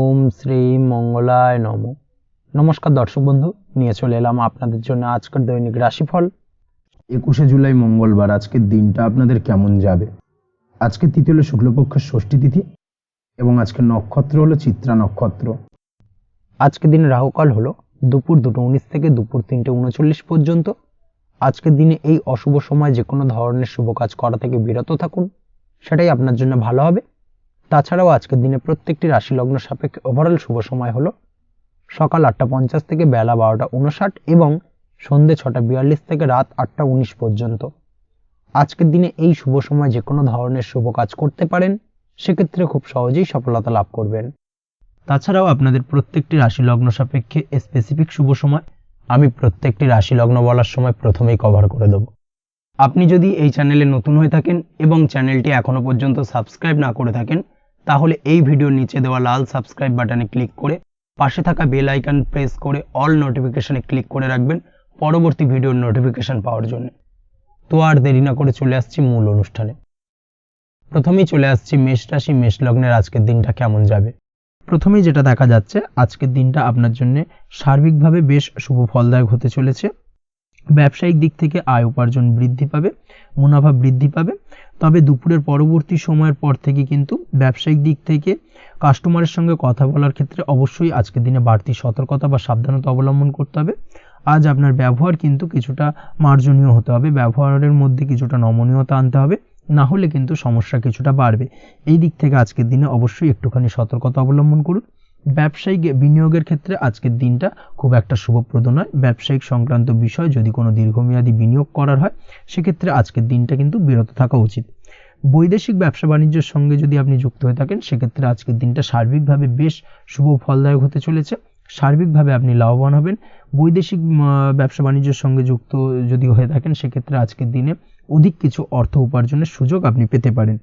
ওম শ্রী মঙ্গলায় নম। নমস্কার দর্শক বন্ধু, নিয়ে চলে এলাম আপনাদের জন্য আজকের দৈনিক রাশিফল। 21শে জুলাই মঙ্গলবার। আজকের দিনটা আপনাদের কেমন যাবে? আজকে তিথি হলো শুক্লপক্ষের ষষ্ঠী তিথি এবং আজকের নক্ষত্র হলো চিত্রা নক্ষত্র। আজকের দিনে রাহুকাল হলো দুপুর 2:19 থেকে দুপুর 3:39 পর্যন্ত। আজকের দিনে এই অশুভ সময় যে কোনো ধরনের শুভ কাজ করা থেকে বিরত থাকুন, সেটাই আপনার জন্য ভালো হবে। তাছাড়াও আজকের দিনে প্রত্যেকটি রাশি লগ্ন সাপেক্ষে ওভারঅল শুভ সময় হলো সকাল 8:50 থেকে বেলা 12:59 এবং সন্ধ্যে 6:42 থেকে রাত 8:19 পর্যন্ত। আজকের দিনে এই শুভ সময় যে কোনো ধরনের শুভ কাজ করতে পারেন, সেক্ষেত্রে খুব সহজেই সফলতা লাভ করবেন। তাছাড়াও আপনাদের প্রত্যেকটি রাশি লগ্ন সাপেক্ষে স্পেসিফিক শুভ সময় আমি প্রত্যেকটি রাশি লগ্ন বলার সময় প্রথমেই কভার করে দেব। আপনি যদি এই চ্যানেলে নতুন হয়ে থাকেন এবং চ্যানেলটি এখনো পর্যন্ত সাবস্ক্রাইব না করে থাকেন, তাহলে এই ভিডিওর নিচে দেওয়া লাল সাবস্ক্রাইব বাটনে ক্লিক করে পাশে থাকা বেল আইকন প্রেস করে অল নোটিফিকেশনে ক্লিক করে রাখবেন পরবর্তী ভিডিওর নোটিফিকেশন পাওয়ার জন্য। তো আর দেরি না করে চলে আসছি মূল অনুষ্ঠানে। প্রথমেই চলে আসছি মেষ রাশি মেষ লগ্নের আজকের দিনটা কেমন যাবে। প্রথমেই যেটা দেখা যাচ্ছে, আজকের দিনটা আপনার জন্য সার্বিকভাবে বেশ শুভ ফলদায়ক হতে চলেছে। ব্যবসায়িক দিক থেকে আয় উপার্জন বৃদ্ধি পাবে, মুনাফা বৃদ্ধি পাবে। তবে দুপুরের পরবর্তী সময়ের পর থেকে কিন্তু ব্যবসায়িক দিক থেকে কাস্টমারের সঙ্গে কথা বলার ক্ষেত্রে অবশ্যই আজকের দিনে বাড়তি সতর্কতা বা সাবধানতা অবলম্বন করতে হবে। আজ আপনার ব্যবহার কিন্তু কিছুটা মার্জনীয় হতে হবে, ব্যবহারের মধ্যে কিছুটা নমনীয়তা আনতে হবে, না হলে কিন্তু সমস্যা কিছুটা বাড়বে। এই দিক থেকে আজকের দিনে অবশ্যই একটুখানি সতর্কতা অবলম্বন করুন। ব্যবসায়িক বিনিয়োগের ক্ষেত্রে আজকের দিনটা খুব একটা শুভপ্রদ নয়। ব্যবসায়িক সংক্রান্ত বিষয় যদি কোনো দীর্ঘমেয়াদী বিনিয়োগ করার হয়, সেক্ষেত্রে আজকের দিনটা কিন্তু বিরত থাকা উচিত। বৈদেশিক ব্যবসা বাণিজ্যের সঙ্গে যদি আপনি যুক্ত হয়ে থাকেন, সেক্ষেত্রে আজকের দিনটা সার্বিকভাবে বেশ শুভ ফলদায়ক হতে চলেছে। সার্বিকভাবে আপনি লাভবান হবেন। বৈদেশিক ব্যবসা বাণিজ্যের সঙ্গে যুক্ত যদি হয়ে থাকেন, সেক্ষেত্রে আজকের দিনে অধিক কিছু অর্থ উপার্জনের সুযোগ আপনি পেতে পারেন।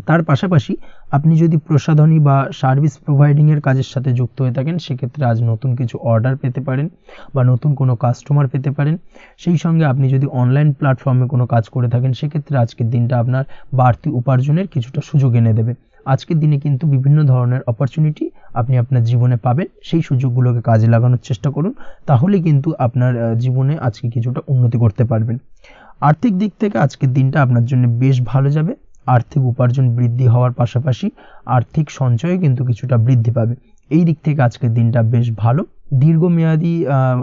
তার পাশাপাশি আপনি যদি প্রসাধনী বা সার্ভিস প্রোভাইডিংয়ের কাজের সাথে যুক্ত হয়ে থাকেন, সেক্ষেত্রে আজ নতুন কিছু অর্ডার পেতে পারেন বা নতুন কোনো কাস্টমার পেতে পারেন। সেই সঙ্গে আপনি যদি অনলাইন প্ল্যাটফর্মে কোনো কাজ করে থাকেন, সেক্ষেত্রে আজকের দিনটা আপনার বাড়তি উপার্জনের কিছুটা সুযোগ এনে দেবে। আজকের দিনে কিন্তু বিভিন্ন ধরনের অপরচুনিটি আপনি আপনার জীবনে পাবেন। সেই সুযোগগুলোকে কাজে লাগানোর চেষ্টা করুন, তাহলে কিন্তু আপনার জীবনে আজকে কিছুটা উন্নতি করতে পারবেন। আর্থিক দিক থেকে আজকের দিনটা আপনার জন্য বেশ ভালো যাবে। আর্থিক উপার্জন বৃদ্ধি হওয়ার পাশাপাশি আর্থিক সঞ্চয় কিন্তু কিছুটা বৃদ্ধি পাবে। এই দিক থেকে আজকের দিনটা বেশ ভালো। দীর্ঘমেয়াদী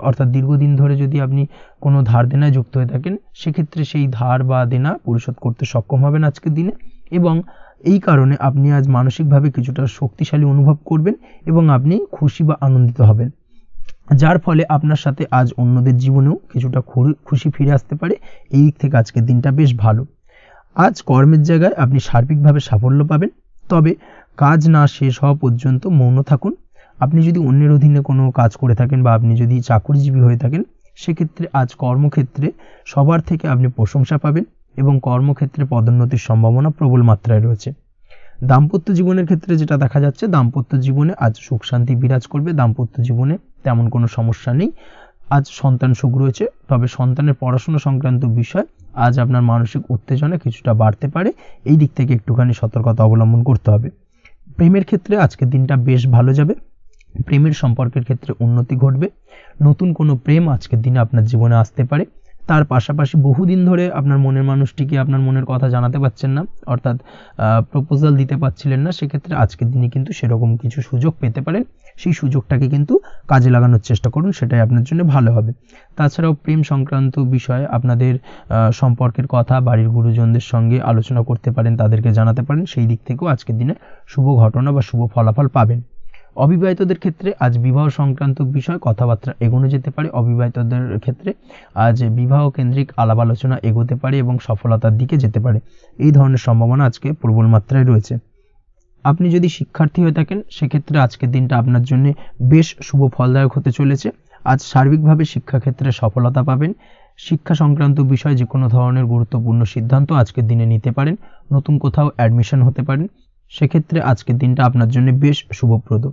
অর্থাৎ দীর্ঘদিন ধরে যদি আপনি কোনো ধার দেনায় যুক্ত হয়ে থাকেন, সেক্ষেত্রে সেই ধার বা দেনা পরিশোধ করতে সক্ষম হবেন আজকের দিনে, এবং এই কারণে আপনি আজ মানসিকভাবে কিছুটা শক্তিশালী অনুভব করবেন এবং আপনি খুশি বা আনন্দিত হবেন, যার ফলে আপনার সাথে আজ অন্যদের জীবনেও কিছুটা খুশি ফিরে আসতে পারে। এই দিক থেকে আজকের দিনটা বেশ ভালো। আজ কর্মের জায়গায় আপনি সার্বিকভাবে সাফল্য পাবেন, তবে কাজ না শেষ হওয়া পর্যন্ত মৌন থাকুন। আপনি যদি অন্যের অধীনে কোনো কাজ করে থাকেন বা আপনি যদি চাকরিজীবী হয়ে থাকেন, সেক্ষেত্রে আজ কর্মক্ষেত্রে সবার থেকে আপনি প্রশংসা পাবেন এবং কর্মক্ষেত্রে পদোন্নতির সম্ভাবনা প্রবল মাত্রায় রয়েছে। দাম্পত্য জীবনের ক্ষেত্রে যেটা দেখা যাচ্ছে, দাম্পত্য জীবনে আজ সুখ শান্তি বিরাজ করবে। দাম্পত্য জীবনে তেমন কোনো সমস্যা নেই। আজ সন্তান সুখ রয়েছে, তবে সন্তানের পড়াশোনা সংক্রান্ত বিষয় আজ আপনার মানসিক উত্তেজনা কিছুটা বাড়তে পারে। এই দিক থেকে একটুখানি সতর্কতা অবলম্বন করতে হবে। প্রেমের ক্ষেত্রে আজকের দিনটা বেশ ভালো যাবে। প্রেমের সম্পর্কের ক্ষেত্রে উন্নতি ঘটবে। নতুন কোনো প্রেম আজকের দিনে আপনার জীবনে আসতে পারে। তার পাশাপাশি বহুদিন ধরে আপনার মনের মানুষটিকে আপনার মনের কথা জানাতে পারছেন না, অর্থাৎ প্রপোজাল দিতে পারছিলেন না, সেক্ষেত্রে আজকের দিনে কিন্তু সেরকম কিছু সুযোগ পেতে পারেন। সেই সুযোগটাকে কিন্তু কাজে লাগানোর চেষ্টা করুন, সেটাই আপনার জন্য ভালো হবে। তাছাড়াও প্রেম সংক্রান্ত বিষয়ে আপনাদের সম্পর্কের কথা বাড়ির গুরুজনদের সঙ্গে আলোচনা করতে পারেন, তাদেরকে জানাতে পারেন। সেই দিক থেকেও আজকের দিনে শুভ ঘটনা বা শুভ ফলাফল পাবেন। অবিবাহিতদের ক্ষেত্রে আজ বিবাহ সংক্রান্ত বিষয় কথাবার্তা এগোনো যেতে পারে। অবিবাহিতদের ক্ষেত্রে আজ বিবাহ কেন্দ্রিক আলাপ আলোচনা এগোতে পারে এবং সফলতার দিকে যেতে পারে। এই ধরনের সম্ভাবনা আজকে প্রবল মাত্রায় রয়েছে। আপনি যদি শিক্ষার্থী হয়ে থাকেন, সেক্ষেত্রে আজকের দিনটা আপনার জন্য বেশ শুভ ফলদায়ক হতে চলেছে। আজ সার্বিকভাবে শিক্ষাক্ষেত্রে সফলতা পাবেন। শিক্ষা সংক্রান্ত বিষয়ে যে কোনো ধরনের গুরুত্বপূর্ণ সিদ্ধান্ত আজকের দিনে নিতে পারেন। নতুন কোথাও অ্যাডমিশন হতে পারেন, সেক্ষেত্রে আজকের দিনটা আপনার জন্য বেশ শুভপ্রদ।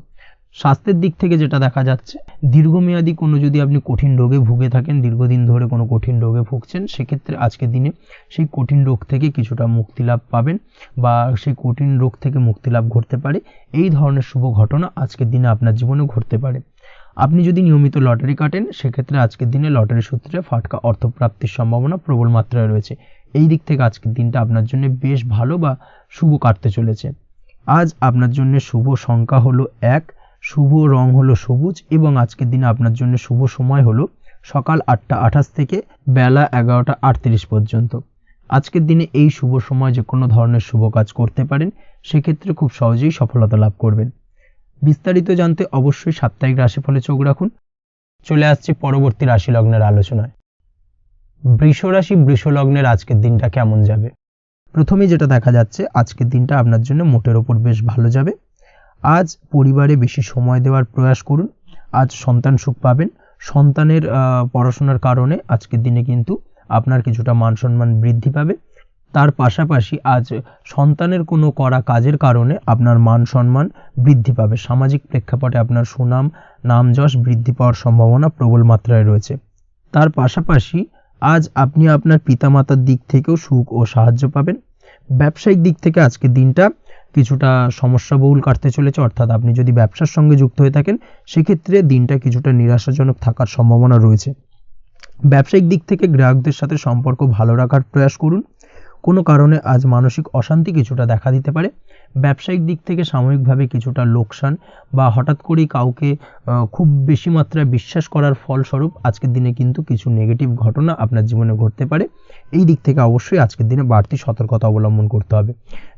স্বাস্থ্যের দিক থেকে যেটা দেখা যাচ্ছে, দীর্ঘমেয়াদী কোনো যদি আপনি কঠিন রোগে ভুগে থাকেন, দীর্ঘদিন ধরে কোনো কঠিন রোগে ভুগছেন, সেক্ষেত্রে আজকের দিনে সেই কঠিন রোগ থেকে কিছুটা মুক্তি লাভ পাবেন বা সেই কঠিন রোগ থেকে মুক্তি লাভ ঘটতে পারে। এই ধরনের শুভ ঘটনা আজকের দিনে আপনার জীবনে ঘটতে পারে। আপনি যদি নিয়মিত লটারি কাটেন, সেক্ষেত্রে আজকের দিনে লটারি সূত্রে ফাটকা অর্থপ্রাপ্তির সম্ভাবনা প্রবল মাত্রায় রয়েছে। এই দিক থেকে আজকের দিনটা আপনার জন্য বেশ ভালো বা শুভ কাটতে চলেছে। আজ আপনার জন্য শুভ সংখ্যা হলো 1, শুভ রং হলো সবুজ এবং আজকের দিনে আপনার জন্য শুভ সময় হলো সকাল 8:28 থেকে বেলা 11:38 পর্যন্ত। আজকের দিনে এই শুভ সময় যে কোনো ধরনের শুভ কাজ করতে পারেন, সেক্ষেত্রে খুব সহজেই সফলতা লাভ করবেন। বিস্তারিত জানতে অবশ্যই সাপ্তাহিক রাশিফলে চোখ রাখুন। চলে আসছে পরবর্তী রাশি লগ্নের আলোচনায়। বৃষ রাশি, বৃষ লগ্নের আজকের দিনটা কেমন যাবে? প্রথমেই যেটা দেখা যাচ্ছে, আজকের দিনটা আপনার জন্য মোটের ওপর বেশ ভালো যাবে। আজ পরিবারে বেশি সময় দেওয়ার প্রয়াস করুন। আজ সন্তান সুখ পাবেন। সন্তানের পড়াশোনার কারণে আজকের দিনে কিন্তু আপনার কিছুটা মান সম্মান বৃদ্ধি পাবে। তার পাশাপাশি আজ সন্তানের কোনো করা কাজের কারণে আপনার মান সম্মান বৃদ্ধি পাবে। সামাজিক প্রেক্ষাপটে আপনার সুনাম, নাম যশ বৃদ্ধি পাওয়ার সম্ভাবনা প্রবল মাত্রায় রয়েছে। তার পাশাপাশি আজ আপনি আপনার পিতামাতার দিক থেকেও সুখ ও সাহায্য পাবেন। ব্যবসায়িক দিক থেকে আজকের দিনটা কিছুটা সমস্যাবহুল কাটতে চলেছে, অর্থাৎ আপনি যদি ব্যবসার সঙ্গে যুক্ত হয়ে থাকেন, সেক্ষেত্রে দিনটা কিছুটা নিরাশাজনক থাকার সম্ভাবনা রয়েছে। ব্যবসায়িক দিক থেকে গ্রাহকদের সাথে সম্পর্ক ভালো রাখার প্রয়াস করুন। কোনো কারণে আজ মানসিক অশান্তি কিছুটা দেখা দিতে পারে। ব্যবসায়িক দিক থেকে সাময়িকভাবে কিছুটা লোকসান বা হঠাৎ করেই কাউকে খুব বেশি মাত্রায় বিশ্বাস করার ফলস্বরূপ আজকের দিনে কিন্তু কিছু নেগেটিভ ঘটনা আপনার জীবনে ঘটতে পারে। এই দিক থেকে অবশ্যই আজকের দিনে বাড়তি সতর্কতা অবলম্বন করতে হবে।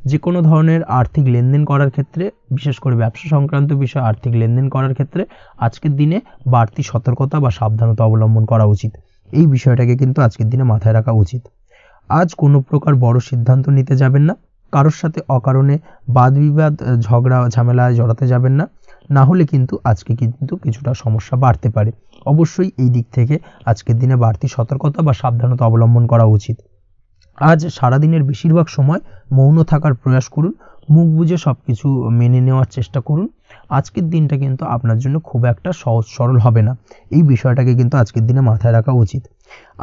যে কোনো ধরনের আর্থিক লেনদেন করার ক্ষেত্রে, বিশেষ করে ব্যবসা সংক্রান্ত বিষয়ে আর্থিক লেনদেন করার ক্ষেত্রে আজকের দিনে বাড়তি সতর্কতা বা সাবধানতা অবলম্বন করা উচিত। এই বিষয়টাকে কিন্তু আজকের দিনে মাথায় রাখা উচিত। আজ কোনো প্রকার বড় সিদ্ধান্ত নিতে যাবেন না। কারোর সাথে অকারণে বাদ বিবাদ, ঝগড়া ঝামেলায় জড়াতে যাবেন না, না হলে কিন্তু আজকে কিন্তু কিছুটা সমস্যা বাড়তে পারে। অবশ্যই এই দিক থেকে আজকের দিনে বাড়তি সতর্কতা বা সাবধানতা অবলম্বন করা উচিত। আজ সারাদিনের বেশিরভাগ সময় মৌন থাকার প্রয়াস করুন। মুখ বুজে সবকিছু মেনে নেওয়ার চেষ্টা করুন। আজকের দিনটা কিন্তু আপনার জন্য খুব একটা সহজ সরল হবে না। এই বিষয়টাকে কিন্তু আজকের দিনে মাথায় রাখা উচিত।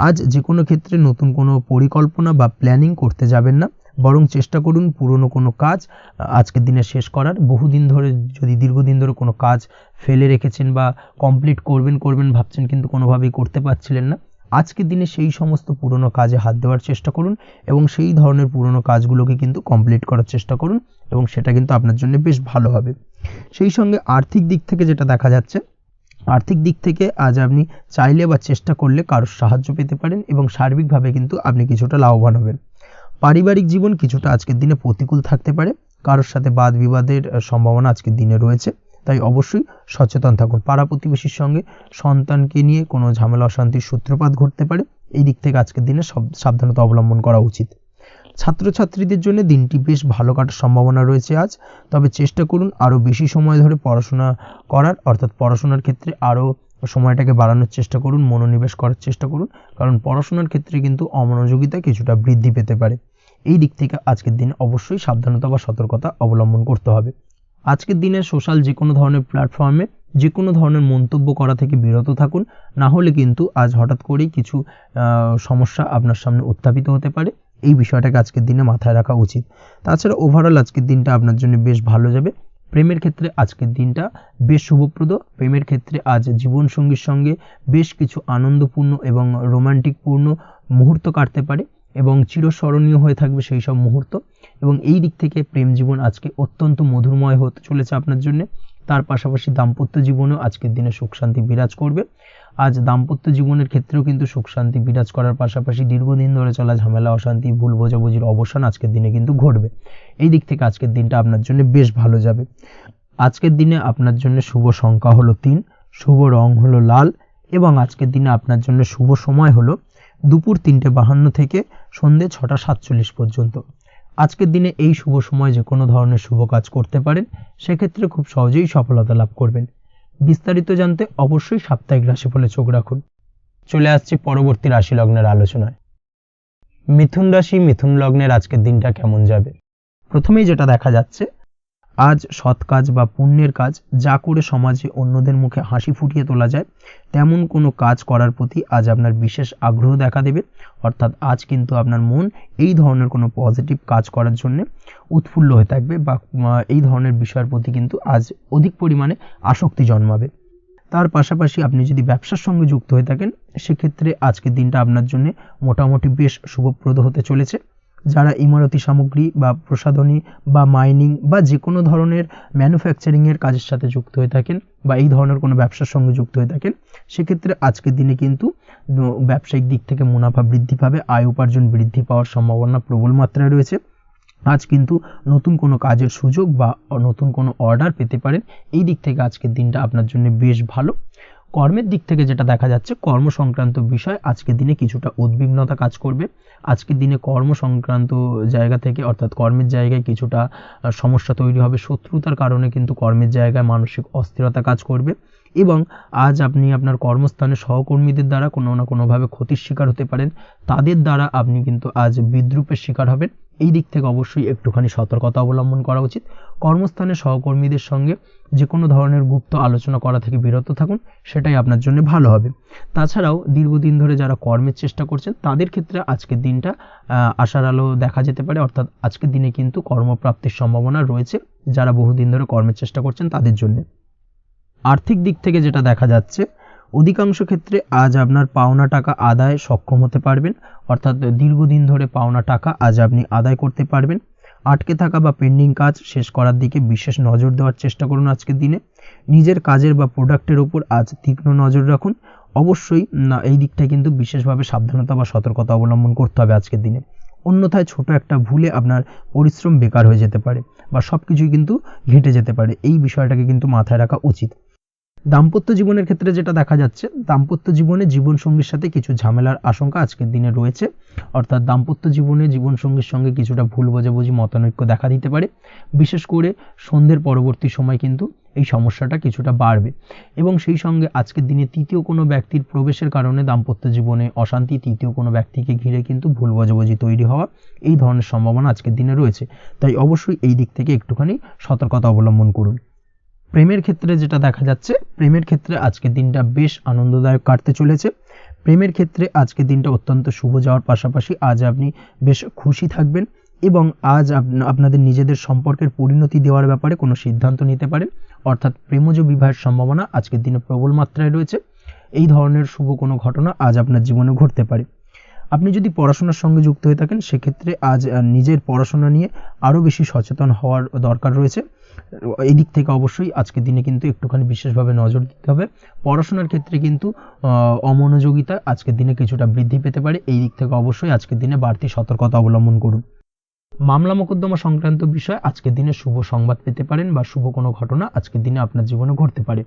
আজ যে কোনো ক্ষেত্রে নতুন কোনো পরিকল্পনা বা প্ল্যানিং করতে যাবেন না, বরং চেষ্টা করুন পুরনো কোনো কাজ আজকের দিনে শেষ করার। বহুদিন ধরে যদি দীর্ঘদিন ধরে কোনো কাজ ফেলে রেখেছেন বা কমপ্লিট করবেন ভাবছেন কিন্তু কোনোভাবেই করতে পারছিলেন না, আজকের দিনে সেই সমস্ত পুরনো কাজে হাত দেওয়ার চেষ্টা করুন এবং সেই ধরনের পুরনো কাজগুলোকে কিন্তু কমপ্লিট করার চেষ্টা করুন এবং সেটা কিন্তু আপনার জন্য বেশ ভালো হবে। সেই সঙ্গে আর্থিক দিক থেকে যেটা দেখা যাচ্ছে, আর্থিক দিক থেকে আজ আপনি চাইলে বা চেষ্টা করলে কারোর সাহায্য পেতে পারেন এবং সার্বিকভাবে কিন্তু আপনি কিছুটা লাভবান হবেন। পারিবারিক জীবন কিছুটা আজকের দিনে প্রতিকূল থাকতে পারে। কারোর সাথে বাদ বিবাদের সম্ভাবনা আজকের দিনে রয়েছে, তাই অবশ্যই সচেতন থাকুন। পাড়া প্রতিবেশীর সঙ্গে সন্তানকে নিয়ে কোনো ঝামেলা অশান্তির সূত্রপাত ঘটতে পারে। এই দিক থেকে আজকের দিনে সাবধানতা অবলম্বন করা উচিত। ছাত্রছাত্রীদের জন্য দিনটি বেশ ভালো কাটার সম্ভাবনা রয়েছে আজ। তবে চেষ্টা করুন আরও বেশি সময় ধরে পড়াশোনা করার, অর্থাৎ পড়াশোনার ক্ষেত্রে আরও সময়টাকে বাড়ানোর চেষ্টা করুন, মনোনিবেশ করার চেষ্টা করুন, কারণ পড়াশোনার ক্ষেত্রে কিন্তু অমনোযোগিতা কিছুটা বৃদ্ধি পেতে পারে। এই দিক থেকে আজকের দিনে অবশ্যই সাবধানতা বা সতর্কতা অবলম্বন করতে হবে। আজকের দিনে সোশ্যাল যে কোনো ধরনের প্ল্যাটফর্মে যে কোনো ধরনের মন্তব্য করা থেকে বিরত থাকুন, না হলে কিন্তু আজ হঠাৎ করেই কিছু সমস্যা আপনার সামনে উত্থাপিত হতে পারে। এই বিষয়টাকে আজকের দিনে মাথায় রাখা উচিত। তাছাড়া ওভারঅল আজকের দিনটা আপনার জন্য বেশ ভালো যাবে। প্রেমের ক্ষেত্রে আজকের দিনটা বেশ শুভপ্রদ। প্রেমের ক্ষেত্রে আজ জীবনসঙ্গীর সঙ্গে বেশ কিছু আনন্দপূর্ণ এবং রোমান্টিকপূর্ণ মুহূর্ত কাটতে পারে এবং চিরস্মরণীয় হয়ে থাকবে সেই সব মুহূর্ত, এবং এই দিক থেকে প্রেম জীবন আজকে অত্যন্ত মধুরময় হতে চলেছে আপনার জন্য। তার পাশাপাশি দাম্পত্য জীবনেও আজকের দিনে সুখ শান্তি বিরাজ করবে। আজ দাম্পত্য জীবনের ক্ষেত্রেও কিন্তু সুখ শান্তি বিরাজ করার পাশাপাশি দীর্ঘদিন ধরে চলা ঝামেলা অশান্তি ভুল বোঝাবুঝির অবসান আজকের দিনে কিন্তু ঘটবে। এই দিক থেকে আজকের দিনটা আপনার জন্য বেশ ভালো যাবে। আজকের দিনে আপনার জন্য শুভ সংখ্যা হলো 3, শুভ রং হলো লাল এবং আজকের দিনে আপনার জন্য শুভ সময় হলো দুপুর 3:52 থেকে সন্ধ্যে 6:47 পর্যন্ত। আজকের দিনে এই শুভ সময় যে কোনো ধরনের শুভ কাজ করতে পারেন, সেক্ষেত্রে খুব সহজেই সফলতা লাভ করবেন। বিস্তারিত জানতে অবশ্যই সাপ্তাহিক রাশিফলে চোখ রাখুন। চলে আসছি পরবর্তী রাশি লগ্নের আলোচনায়। মিথুন রাশি, মিথুন লগ্নের আজকের দিনটা কেমন যাবে? প্রথমেই যেটা দেখা যাচ্ছে, আজ সৎ কাজ বা পুণ্যের কাজ যা করে সমাজে অন্যদের মুখে হাসি ফুটিয়ে তোলা যায় তেমন কোনো কাজ করার প্রতি আজ আপনার বিশেষ আগ্রহ দেখা দেবে। অর্থাৎ আজ কিন্তু আপনার মন এই ধরনের কোনো পজিটিভ কাজ করার জন্য উৎফুল্ল হয়ে থাকবে বা এই ধরনের বিষয়ের প্রতি কিন্তু আজ অধিক পরিমাণে আসক্তি জন্মাবে। তার পাশাপাশি আপনি যদি ব্যবসার সঙ্গে যুক্ত হয়ে থাকেন সেক্ষেত্রে আজকের দিনটা আপনার জন্য মোটামুটি বেশ শুভপ্রদ হতে চলেছে। যারা ইমারতি সামগ্রী বা প্রসাধনী বা মাইনিং বা যে কোনো ধরনের ম্যানুফ্যাকচারিংয়ের কাজের সাথে যুক্ত হয়ে থাকেন বা এই ধরনের কোনো ব্যবসার সঙ্গে যুক্ত হয়ে থাকেন সেক্ষেত্রে আজকের দিনে কিন্তু ব্যবসায়িক দিক থেকে মুনাফা বৃদ্ধি পাবে, আয় উপার্জন বৃদ্ধি পাওয়ার সম্ভাবনা প্রবল মাত্রায় রয়েছে। আজ কিন্তু নতুন কোনো কাজের সুযোগ বা নতুন কোনো অর্ডার পেতে পারেন। এই দিক থেকে আজকের দিনটা আপনার জন্য বেশ ভালো। কর্মের দিক থেকে যেটা দেখা যাচ্ছে কর্ম সংক্রান্ত বিষয় আজকের দিনে কিছুটা উদ্বিগ্নতা কাজ করবে। আজকের দিনে কর্ম সংক্রান্ত জায়গা থেকে অর্থাৎ কর্মের জায়গায় কিছুটা সমস্যা তৈরি হবে। শত্রুতার কারণে কিন্তু কর্মের জায়গায় মানসিক অস্থিরতা কাজ করবে এবং আজ আপনি আপনার কর্মস্থানে সহকর্মীদের দ্বারা কোনো না কোনোভাবে ক্ষতির শিকার হতে পারেন। তাদের দ্বারা আপনি কিন্তু আজ বিদ্রূপের শিকার হবেন। এই দিক থেকে অবশ্যই একটুখানি সতর্কতা অবলম্বন করা উচিত। কর্মস্থানে সহকর্মীদের সঙ্গে যে কোনো ধরনের গুপ্ত আলোচনা করা থেকে বিরত থাকুন, সেটাই আপনার জন্য ভালো হবে। তাছাড়াও দীর্ঘদিন ধরে যারা কর্মের চেষ্টা করছেন তাদের ক্ষেত্রে আজকের দিনটা আশার আলো দেখা যেতে পারে। অর্থাৎ আজকের দিনে কিন্তু কর্মপ্রাপ্তির সম্ভাবনা রয়েছে যারা বহুদিন ধরে কর্মের চেষ্টা করছেন তাদের জন্য। আর্থিক দিক থেকে যেটা দেখা যাচ্ছে অধিকাংশ ক্ষেত্রে আজ আপনার পাওনা টাকা আদায়ে সক্ষম হতে পারবেন। অর্থাৎ দীর্ঘদিন ধরে পাওনা টাকা আজ আপনি আদায় করতে পারবেন। আটকে থাকা বা পেন্ডিং কাজ শেষ করার দিকে বিশেষ নজর দেওয়ার চেষ্টা করুন আজকের দিনে। নিজের কাজের বা প্রোডাক্টের উপর আজ তীক্ষ্ণ নজর রাখুন। অবশ্যই এই দিকটা কিন্তু বিশেষভাবে সাবধানতা বা সতর্কতা অবলম্বন করতে হবে আজকের দিনে। অন্যথায় ছোট একটা ভুলে আপনার পরিশ্রম বেকার হয়ে যেতে পারে বা সব কিছুই কিন্তু ঘেঁটে যেতে পারে। এই বিষয়টাকে কিন্তু মাথায় রাখা উচিত। দাম্পত্য জীবনের ক্ষেত্রে যেটা দেখা যাচ্ছে দাম্পত্য জীবনে জীবনসঙ্গীর সাথে কিছু ঝামেলার আশঙ্কা আজকের দিনে রয়েছে। অর্থাৎ দাম্পত্য জীবনে জীবনসঙ্গীর সঙ্গে কিছুটা ভুল বোঝাবুঝি মতানৈক্য দেখা দিতে পারে। বিশেষ করে সন্ধ্যের পরবর্তী সময় কিন্তু এই সমস্যাটা কিছুটা বাড়বে এবং সেই সঙ্গে আজকের দিনে তৃতীয় কোনো ব্যক্তির প্রবেশের কারণে দাম্পত্য জীবনে অশান্তি, তৃতীয় কোনো ব্যক্তিকে ঘিরে কিন্তু ভুল বোঝাবুঝি তৈরি হওয়া এই ধরনের সম্ভাবনা আজকের দিনে রয়েছে। তাই অবশ্যই এই দিক থেকে একটুখানি সতর্কতা অবলম্বন করুন। প্রেমের ক্ষেত্রে যেটা দেখা যাচ্ছে প্রেমের ক্ষেত্রে আজকের দিনটা বেশ আনন্দদায়ক কাটতে চলেছে। প্রেমের ক্ষেত্রে আজকের দিনটা অত্যন্ত শুভ যাওয়ার পাশাপাশি আজ আপনি বেশ খুশি থাকবেন এবং আজ আপনাদের নিজেদের সম্পর্কের পরিণতি দেওয়ার ব্যাপারে কোনো সিদ্ধান্ত নিতে পারেন। অর্থাৎ প্রেমজ বিবাহের সম্ভাবনা আজকের দিনে প্রবল মাত্রায় রয়েছে। এই ধরনের শুভ কোনো ঘটনা আজ আপনার জীবনে ঘটতে পারে। আপনি যদি পড়াশোনার সঙ্গে যুক্ত হয়ে থাকেন সেক্ষেত্রে আজ নিজের পড়াশোনা নিয়ে আরও বেশি সচেতন হওয়ার দরকার রয়েছে। এই দিক থেকে অবশ্যই আজকের দিনে কিন্তু একটুখানি বিশেষভাবে নজর দিতে হবে। পড়াশোনার ক্ষেত্রে কিন্তু অমনোযোগিতা আজকের দিনে কিছুটা বৃদ্ধি পেতে পারে। এই দিক থেকে অবশ্যই আজকের দিনে বাড়তি সতর্কতা অবলম্বন করুন। মামলা মোকদ্দমা সংক্রান্ত বিষয় আজকের দিনে শুভ সংবাদ পেতে পারেন বা শুভ কোনো ঘটনা আজকের দিনে আপনার জীবনে ঘটতে পারে।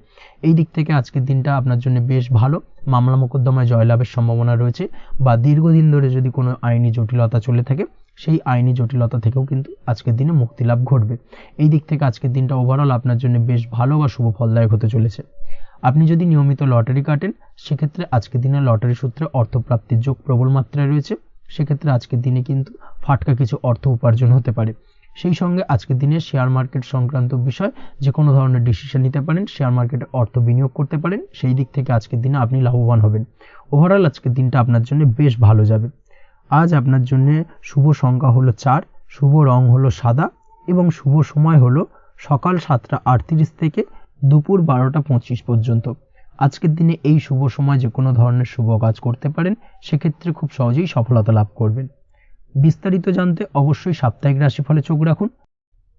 এই দিক থেকে আজকের দিনটা আপনার জন্য বেশ ভালো। মামলা মোকদ্দমায় জয়লাভের সম্ভাবনা রয়েছে বা দীর্ঘদিন ধরে যদি কোনো আইনি জটিলতা চলে থাকে সেই আইনি জটিলতা থেকেও কিন্তু আজকের দিনে মুক্তি লাভ ঘটবে। এই দিক থেকে আজকের দিনটা ওভারঅল আপনার জন্য বেশ ভালো বা শুভ ফলদায়ক হতে চলেছে। আপনি যদি নিয়মিত লটারি কাটেন সেক্ষেত্রে আজকের দিনে লটারি সূত্রে অর্থপ্রাপ্তির যোগ প্রবল মাত্রায় রয়েছে। সেক্ষেত্রে আজকের দিনে কিন্তু ফাটকা কিছু অর্থ উপার্জন হতে পারে। সেই সঙ্গে আজকের দিনে শেয়ার মার্কেট সংক্রান্ত বিষয় যে কোনো ধরনের ডিসিশন নিতে পারেন, শেয়ার মার্কেটে অর্থ বিনিয়োগ করতে পারেন। সেই দিক থেকে আজকের দিনে আপনি লাভবান হবেন। ওভারঅল আজকের দিনটা আপনার জন্য বেশ ভালো যাবে। আজ আপনার জন্য শুভ সংখ্যা হলো 4, শুভ রং হলো সাদা এবং শুভ সময় হলো সকাল 7টা 38 থেকে দুপুর 12টা 25 পর্যন্ত। আজকের দিনে এই শুভ সময় যে কোনো ধরনের শুভ কাজ করতে পারেন, সেক্ষেত্রে খুব সহজেই সফলতা লাভ করবেন। বিস্তারিত জানতে অবশ্যই সাপ্তাহিক রাশিফলে চোখ রাখুন।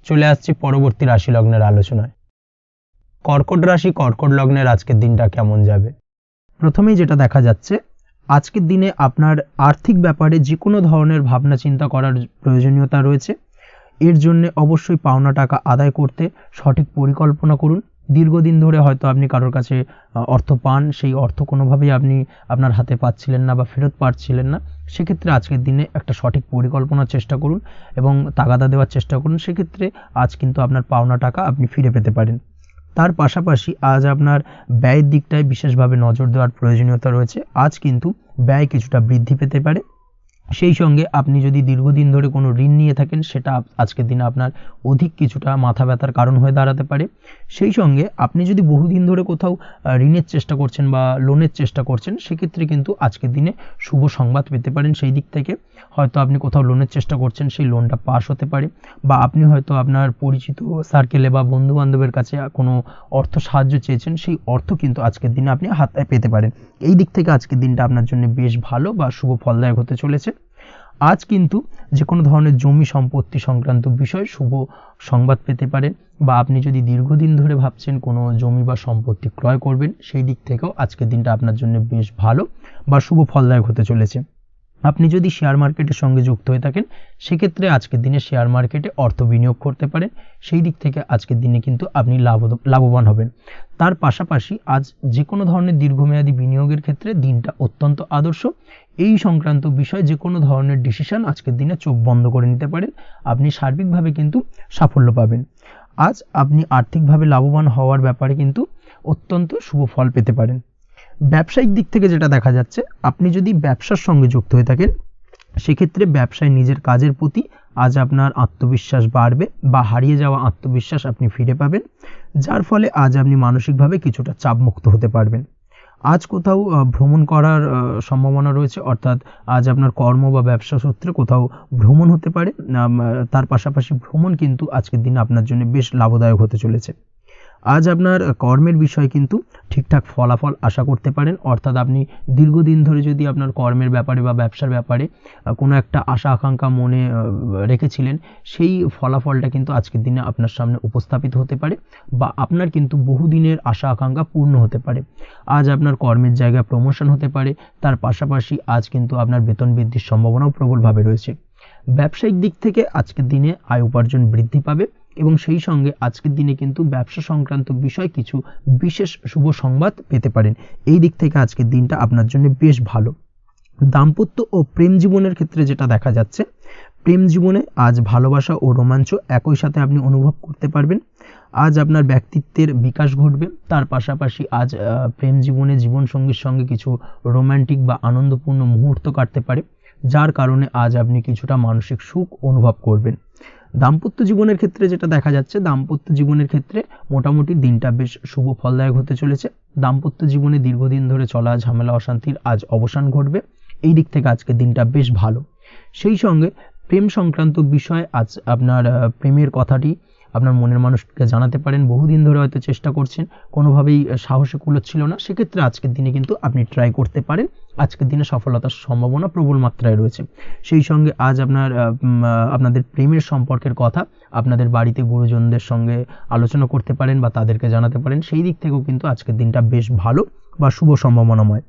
চলে আসছি পরবর্তী রাশি লগ্নের আলোচনায়। কর্কট রাশি কর্কট লগ্নের আজকের দিনটা কেমন যাবে? প্রথমেই যেটা দেখা যাচ্ছে আজকের দিনে আপনার আর্থিক ব্যাপারে যে কোনো ধরনের ভাবনা চিন্তা করার প্রয়োজনীয়তা রয়েছে। এর জন্য অবশ্যই পাওনা টাকা আদায় করতে সঠিক পরিকল্পনা করুন। দীর্ঘদিন ধরে হয়তো আপনি কারোর কাছে অর্থ পান, সেই অর্থ কোনোভাবেই আপনি আপনার হাতে পাচ্ছিলেন না বা ফেরত পাচ্ছিলেন না। সেক্ষেত্রে আজকের দিনে একটা সঠিক পরিকল্পনার চেষ্টা করুন এবং তাগাদা দেওয়ার চেষ্টা করুন। সেক্ষেত্রে আজ কিন্তু আপনার পাওনা টাকা আপনি ফিরে পেতে পারেন। তার পাশাপাশি আজ আপনার ব্যয়ের দিকটায় বিশেষভাবে নজর দেওয়ার প্রয়োজনীয়তা রয়েছে। আজ কিন্তু ব্যয় কিছুটা বৃদ্ধি পেতে পারে। সেই সঙ্গে আপনি যদি দীর্ঘদিন ধরে কোনো ঋণ নিয়ে থাকেন সেটা আজকের দিনে আপনার অধিক কিছুটা মাথা ব্যথার কারণ হয়ে দাঁড়াতে পারে। সেই সঙ্গে আপনি যদি বহুদিন ধরে কোথাও ঋণের চেষ্টা করছেন বা লোনের চেষ্টা করছেন, সেক্ষেত্রে কিন্তু আজকের দিনে শুভ সংবাদ পেতে পারেন। সেই দিক থেকে হয়তো আপনি কোথাও লোনের চেষ্টা করছেন, সেই লোনটা পাস হতে পারে, বা আপনি হয়তো আপনার পরিচিত সার্কেলে বা বন্ধু বান্ধবের কাছে কোনো অর্থ সাহায্য চেয়েছেন, সেই অর্থ কিন্তু আজকের দিনে আপনি হাতে পেতে পারেন। এই দিক থেকে আজকের দিনটা আপনার জন্য বেশ ভালো বা শুভ ফলদায়ক হতে চলেছে। আজ কিন্তু যে কোনো ধরনের জমি সম্পত্তি সংক্রান্ত বিষয়ে শুভ সংবাদ পেতে পারেন, বা আপনি যদি দীর্ঘদিন ধরে ভাবছেন কোনো জমি বা সম্পত্তি ক্রয় করবেন, সেই দিক থেকেও আজকের দিনটা আপনার জন্য বেশ ভালো বা শুভ ফলদায়ক হতে চলেছে। আপনি যদি শেয়ার মার্কেটের সঙ্গে যুক্ত হয়ে থাকেন, সেক্ষেত্রে আজকের দিনে শেয়ার মার্কেটে অর্থ বিনিয়োগ করতে পারেন। সেই দিক থেকে আজকের দিনে কিন্তু আপনি লাভবান হবেন। তার পাশাপাশি আজ যে কোনো ধরনের দীর্ঘমেয়াদী বিনিয়োগের ক্ষেত্রে দিনটা অত্যন্ত আদর্শ। এই সংক্রান্ত বিষয়ে যে কোনো ধরনের ডিসিশন আজকের দিনে চোখ বন্ধ করে নিতে পারেন, আপনি সার্বিকভাবে কিন্তু সাফল্য পাবেন। আজ আপনি আর্থিকভাবে লাভবান হওয়ার ব্যাপারে কিন্তু অত্যন্ত শুভ ফল পেতে পারেন। ব্যবসায়িক দিক থেকে যেটা দেখা যাচ্ছে, আপনি যদি ব্যবসার সঙ্গে যুক্ত হয়ে থাকেন, সেক্ষেত্রে ব্যবসায় নিজের কাজের প্রতি আজ আপনার আত্মবিশ্বাস বাড়বে, বা হারিয়ে যাওয়া আত্মবিশ্বাস আপনি ফিরে পাবেন, যার ফলে আজ আপনি মানসিকভাবে কিছুটা চাপমুক্ত হতে পারবেন। আজ কোথাও ভ্রমণ করার সম্ভাবনা রয়েছে, অর্থাৎ আজ আপনার কর্ম বা ব্যবসা সূত্রে কোথাও ভ্রমণ হতে পারে। তার পাশাপাশি ভ্রমণ কিন্তু আজকের দিনে আপনার জন্য বেশ লাভদায়ক হতে চলেছে। আজ আপনার কর্মের বিষয়ে কিন্তু ঠিকঠাক ফলাফল আশা করতে পারেন, অর্থাৎ আপনি দীর্ঘদিন ধরে যদি আপনার কর্মের ব্যাপারে বা ব্যবসার ব্যাপারে কোনো একটা আশা আকাঙ্ক্ষা মনে রেখেছিলেন, সেই ফলাফলটা কিন্তু আজকের দিনে আপনার সামনে উপস্থাপিত হতে পারে, বা আপনার কিন্তু বহুদিনের আশা আকাঙ্ক্ষা পূর্ণ হতে পারে। আজ আপনার কর্মের জায়গায় প্রমোশন হতে পারে। তার পাশাপাশি আজ কিন্তু আপনার বেতন বৃদ্ধির সম্ভাবনাও প্রবলভাবে রয়েছে। ব্যবসায়িক দিক থেকে আজকের দিনে আয় উপার্জন বৃদ্ধি পাবে, এবং সেই সঙ্গে আজকের দিনে কিন্তু ব্যবসা সংক্রান্ত বিষয় কিছু বিশেষ শুভ সংবাদ পেতে পারেন। এই দিক থেকে আজকের দিনটা আপনার জন্য বেশ ভালো। দাম্পত্য ও প্রেম জীবনের ক্ষেত্রে যেটা দেখা যাচ্ছে, প্রেম জীবনে আজ ভালোবাসা ও রোমাঞ্চ একই সাথে আপনি অনুভব করতে পারবেন। আজ আপনার ব্যক্তিত্বের বিকাশ ঘটবে। তার পাশাপাশি আজ প্রেম জীবনে জীবনসঙ্গীর সঙ্গে কিছু রোমান্টিক বা আনন্দপূর্ণ মুহূর্ত কাটতে পারে, যার কারণে আজ আপনি কিছুটা মানসিক সুখ অনুভব করবেন। দাম্পত্য জীবনের ক্ষেত্রে যেটা দেখা যাচ্ছে, দাম্পত্য জীবনের ক্ষেত্রে মোটামুটি দিনটা বেশ শুভ ফলদায়ক হতে চলেছে। দাম্পত্য জীবনে দীর্ঘদিন ধরে চলা ঝামেলা অশান্তির আজ অবসান ঘটবে। এই দিক থেকে আজকে দিনটা বেশ ভালো। সেই সঙ্গে প্রেম সংক্রান্ত বিষয়ে আজ আপনার প্রেমের কথাটি আপনার মনের মানুষকে জানাতে পারেন। বহুদিন ধরে হয়তো চেষ্টা করছেন, কোনোভাবেই সাহসে কুলোচ্ছিল না, সেক্ষেত্রে আজকের দিনে কিন্তু আপনি ট্রাই করতে পারেন। আজকের দিনে সফলতার সম্ভাবনা প্রবল মাত্রায় রয়েছে। সেই সঙ্গে আজ আপনাদের প্রেমের সম্পর্কের কথা আপনাদের বাড়িতে গুরুজনদের সঙ্গে আলোচনা করতে পারেন, বা তাদেরকে জানাতে পারেন। সেই দিক থেকেও কিন্তু আজকের দিনটা বেশ ভালো বা শুভ সম্ভাবনাময়।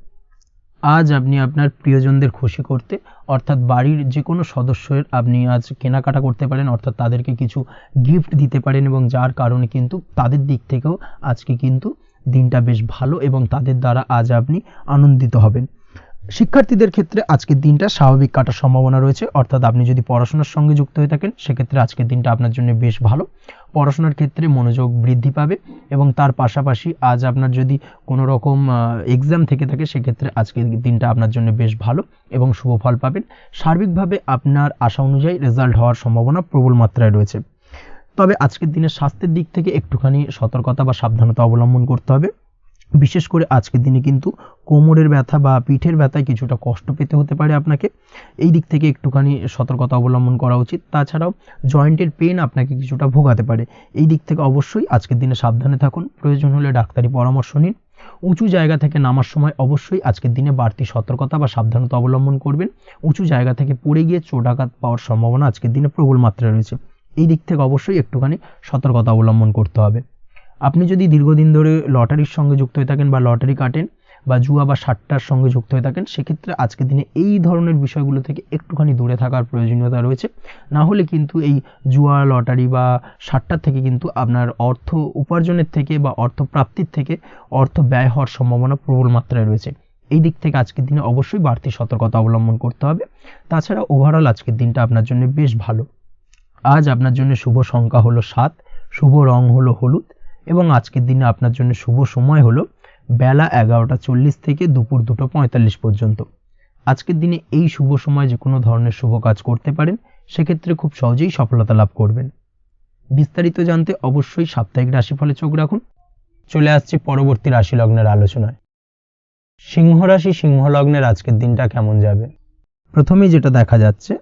আজ আপনি আপনার প্রিয়জনদের খুশি করতে, অর্থাৎ বাড়ির যে কোনো সদস্যের আপনি আজ কেনাকাটা করতে পারেন, অর্থাৎ তাদেরকে কিছু গিফট দিতে পারেন, এবং যার কারণে কিন্তু তাদের দিক থেকেও আজকে কিন্তু দিনটা বেশ ভালো, এবং তাদের দ্বারা আজ আপনি আনন্দিত হবেন। শিক্ষার্থীদের ক্ষেত্রে আজকের দিনটা স্বাভাবিক কাটার সম্ভাবনা রয়েছে, অর্থাৎ আপনি যদি পড়াশোনার সঙ্গে যুক্ত হয়ে থাকেন, সেক্ষেত্রে আজকের দিনটা আপনার জন্য বেশ ভালো। পড়াশোনার ক্ষেত্রে মনোযোগ বৃদ্ধি পাবে, এবং তার পাশাপাশি আজ আপনার যদি কোনো রকম এক্সাম থেকে থাকে, সেক্ষেত্রে আজকের দিনটা আপনার জন্য বেশ ভালো এবং শুভ ফল পাবেন। সার্বিকভাবে আপনার আশা অনুযায়ী রেজাল্ট হওয়ার সম্ভাবনা প্রবল মাত্রায় রয়েছে। তবে আজকের দিনে স্বাস্থ্যের দিক থেকে একটুখানি সতর্কতা বা সাবধানতা অবলম্বন করতে হবে। বিশেষ করে আজকের দিনে কিন্তু কোমরের ব্যথা বা পিঠের ব্যথায় কিছুটা কষ্ট পেতে হতে পারে আপনাকে। এই দিক থেকে একটুখানি সতর্কতা অবলম্বন করা উচিত। তাছাড়াও জয়েন্টের পেন আপনাকে কিছুটা ভোগাতে পারে। এই দিক থেকে অবশ্যই আজকের দিনে সাবধানে থাকুন। প্রয়োজন হলে ডাক্তারি পরামর্শ নিন। উঁচু জায়গা থেকে নামার সময় অবশ্যই আজকের দিনে বাড়তি সতর্কতা বা সাবধানতা অবলম্বন করবেন। উঁচু জায়গা থেকে পড়ে গিয়ে চোটাঘাত পাওয়ার সম্ভাবনা আজকের দিনে প্রবল মাত্রায় রয়েছে। এই দিক থেকে অবশ্যই একটুখানি সতর্কতা অবলম্বন করতে হবে। আপনি যদি দীর্ঘদিন ধরে লটারির সঙ্গে যুক্ত হয়ে থাকেন, বা লটারি কাটেন, বা জুয়া বা সাট্টার সঙ্গে যুক্ত হয়ে থাকেন, সেক্ষেত্রে আজকের দিনে এই ধরনের বিষয়গুলো থেকে একটুখানি দূরে থাকার প্রয়োজনীয়তা রয়েছে। না হলে কিন্তু এই জুয়া, লটারি বা সাট্টার থেকে কিন্তু আপনার অর্থ উপার্জনের থেকে বা অর্থ প্রাপ্তির থেকে অর্থ ব্যয় হওয়ার সম্ভাবনা প্রবল মাত্রায় রয়েছে। এই দিক থেকে আজকের দিনে অবশ্যই বাড়তি সতর্কতা অবলম্বন করতে হবে। তাছাড়া ওভারঅল আজকের দিনটা আপনার জন্য বেশ ভালো। আজ আপনার জন্য শুভ সংখ্যা হলো 7, শুভ রং হলো হলুদ, এবং আজকের দিনে আপনার জন্য শুভ সময় হলো বেলা 11:40 থেকে দুপুর 2:45 পর্যন্ত। আজকের দিনে এই শুভ সময় যে কোনো ধরনের শুভ কাজ করতে পারেন, সেক্ষেত্রে খুব সহজেই সফলতা লাভ করবেন। বিস্তারিত জানতে অবশ্যই সাপ্তাহিক রাশিফলে চোখ রাখুন। চলে আসছে পরবর্তী রাশি লগ্নের আলোচনায়। সিংহ রাশি সিংহ লগ্নের আজকের দিনটা কেমন যাবে? প্রথমেই যেটা দেখা যাচ্ছে,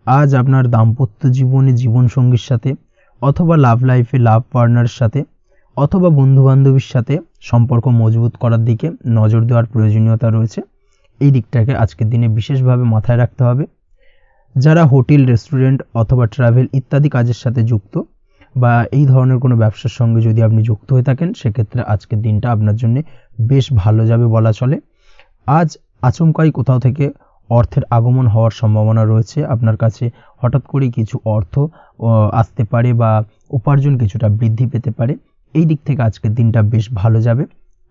আজ আপনার দাম্পত্য জীবনে জীবনসঙ্গীর সাথে অথবা লাভ লাইফে লাভ পার্টনারের সাথে অথবা বন্ধু বান্ধবীর সাথে সম্পর্ক মজবুত করার দিকে নজর দেওয়ার প্রয়োজনীয়তা রয়েছে। এই দিকটাকে আজকের দিনে বিশেষভাবে মাথায় রাখতে হবে। যারা হোটেল, রেস্টুরেন্ট অথবা ট্রাভেল ইত্যাদি কাজের সাথে যুক্ত বা এই ধরনের কোনো ব্যবসার সঙ্গে যদি আপনি যুক্ত হয়ে থাকেন, সেক্ষেত্রে আজকের দিনটা আপনার জন্য বেশ ভালো যাবে বলা চলে। আজ আচমকাই কোথাও থেকে অর্থের আগমন হওয়ার সম্ভাবনা রয়েছে। আপনার কাছে হঠাৎ করেই কিছু অর্থ আসতে পারে বা উপার্জন কিছুটা বৃদ্ধি পেতে পারে। এই দিক থেকে আজকের দিনটা বেশ ভালো যাবে।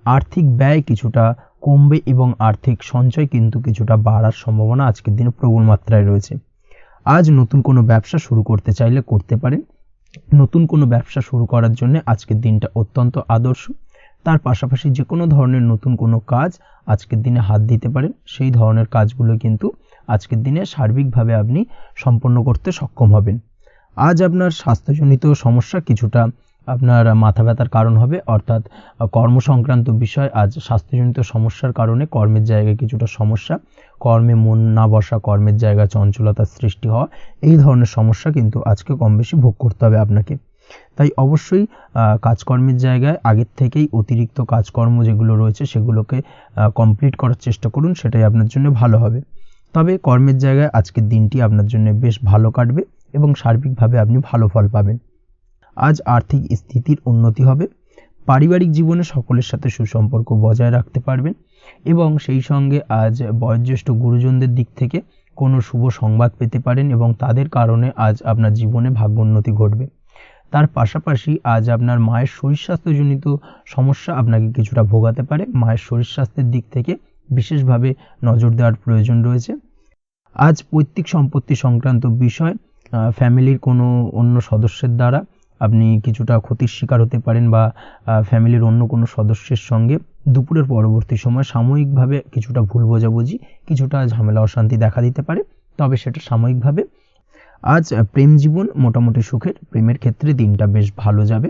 আর্থিক ব্যয় কিছুটা কমবে এবং আর্থিক সঞ্চয় কিন্তু কিছুটা বাড়ার সম্ভাবনা আজকের দিনে প্রবল মাত্রায় রয়েছে। আজ নতুন কোনো ব্যবসা শুরু করতে চাইলে করতে পারেন। নতুন কোনো ব্যবসা শুরু করার জন্য আজকের দিনটা অত্যন্ত আদর্শ। তার পাশাপাশি যে কোনো ধরনের নতুন কোনো কাজ আজকের দিনে হাত দিতে পারেন। সেই ধরনের কাজগুলো কিন্তু আজকের দিনে সার্বিকভাবে আপনি সম্পন্ন করতে সক্ষম হবেন। আজ আপনার স্বাস্থ্যজনিত সমস্যা কিছুটা আপনার মাথা ব্যথার কারণ হবে, অর্থাৎ কর্মসংক্রান্ত বিষয়। আজ স্বাস্থ্যজনিত সমস্যার কারণে কর্মের জায়গায় কিছুটা সমস্যা, কর্মে মন না বসা, কর্মের জায়গায় চঞ্চলতার সৃষ্টি হওয়া, এই ধরনের সমস্যা কিন্তু আজকে কম বেশি ভোগ করতে হবে আপনাকে। তাই অবশ্যই কাজকর্মের জায়গায় আগের থেকেই অতিরিক্ত কাজকর্ম যেগুলো রয়েছে সেগুলোকে কমপ্লিট করার চেষ্টা করুন, সেটাই আপনার জন্য ভালো হবে। তবে কর্মের জায়গায় আজকের দিনটি আপনার জন্য বেশ ভালো কাটবে এবং সার্বিকভাবে আপনি ভালো ফল পাবেন। আজ আর্থিক স্থিতির উন্নতি হবে। পারিবারিক জীবনে সকলের সাথে সুসম্পর্ক বজায় রাখতে পারবেন এবং সেই সঙ্গে আজ বয়োজ্যেষ্ঠ গুরুজনদের দিক থেকে কোনো শুভ সংবাদ পেতে পারেন এবং তাদের কারণে আজ আপনার জীবনে ভাগ্যোন্নতি ঘটবে। তার পাশাপাশি আজ আপনার মায়ের শরীর স্বাস্থ্যজনিত সমস্যা আপনাকে কিছুটা ভোগাতে পারে। মায়ের শরীর স্বাস্থ্যের দিক থেকে বিশেষভাবে নজর দেওয়ার প্রয়োজন রয়েছে। আজ পৈতৃক সম্পত্তি সংক্রান্ত বিষয়, ফ্যামিলির কোনো অন্য সদস্যের দ্বারা আপনি কিছুটা ক্ষতির শিকার হতে পারেন বা ফ্যামিলির অন্য কোনো সদস্যের সঙ্গে দুপুরের পরবর্তী সময় সাময়িকভাবে কিছুটা ভুল বোঝাবুঝি, কিছুটা ঝামেলা অশান্তি দেখা দিতে পারে, তবে সেটা সাময়িকভাবে। আজ প্রেম জীবন মোটামুটি সুখের। প্রেমের ক্ষেত্রে দিনটা বেশ ভালো যাবে।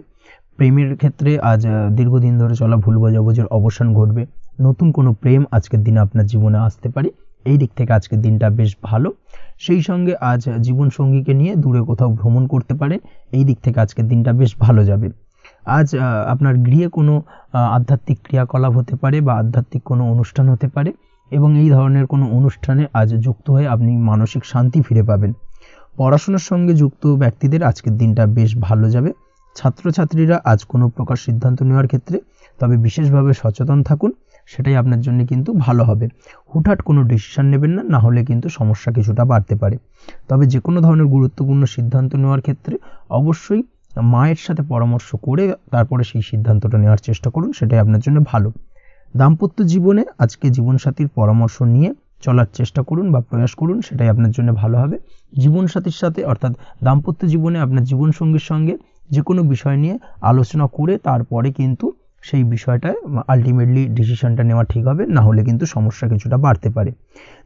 প্রেমের ক্ষেত্রে আজ দীর্ঘদিন ধরে চলা ভুল বোঝাবুঝির অবসান ঘটবে। নতুন কোনো প্রেম আজকের দিনে আপনার জীবনে আসতে পারে। এই দিক থেকে আজকের দিনটা বেশ ভালো। সেই সঙ্গে আজ জীবন সঙ্গীকে নিয়ে দূরে কোথাও ভ্রমণ করতে পারেন। এই দিক থেকে আজকের দিনটা বেশ ভালো যাবে। আজ আপনার গৃহে কোনো আধ্যাত্মিক ক্রিয়াকলাপ হতে পারে বা আধ্যাত্মিক কোনো অনুষ্ঠান হতে পারে এবং এই ধরনের কোনো অনুষ্ঠানে আজ যুক্ত হয়ে আপনি মানসিক শান্তি ফিরে পাবেন। পড়াশোনার সঙ্গে যুক্ত ব্যক্তিদের আজকের দিনটা বেশ ভালো যাবে। ছাত্রছাত্রীরা আজ কোনো প্রকার সিদ্ধান্ত নেওয়ার ক্ষেত্রে তবে বিশেষভাবে সচেতন থাকুন, সেটাই আপনার জন্য কিন্তু ভালো হবে। হুটহাট কোনো ডিসিশন নেবেন না, না হলে কিন্তু সমস্যা কিছুটা বাড়তে পারে। তবে যে কোনো ধরনের গুরুত্বপূর্ণ সিদ্ধান্ত নেওয়ার ক্ষেত্রে অবশ্যই মায়ের সাথে পরামর্শ করে তারপরে সেই সিদ্ধান্তটা নেওয়ার চেষ্টা করুন, সেটাই আপনার জন্য ভালো। দাম্পত্য জীবনে আজকে জীবনসাথীর পরামর্শ নিয়ে চলার চেষ্টা করুন বা প্রয়াস করুন, সেটাই আপনার জন্য ভালো হবে। জীবনসাথীর সাথে অর্থাৎ দাম্পত্য জীবনে আপনার জীবনসঙ্গীর সঙ্গে যে কোনো বিষয় নিয়ে আলোচনা করে তারপরে কিন্তু সেই বিষয়টায় আলটিমেটলি ডিসিশনটা নেওয়া ঠিক হবে, না হলে কিন্তু সমস্যা কিছুটা বাড়তে পারে।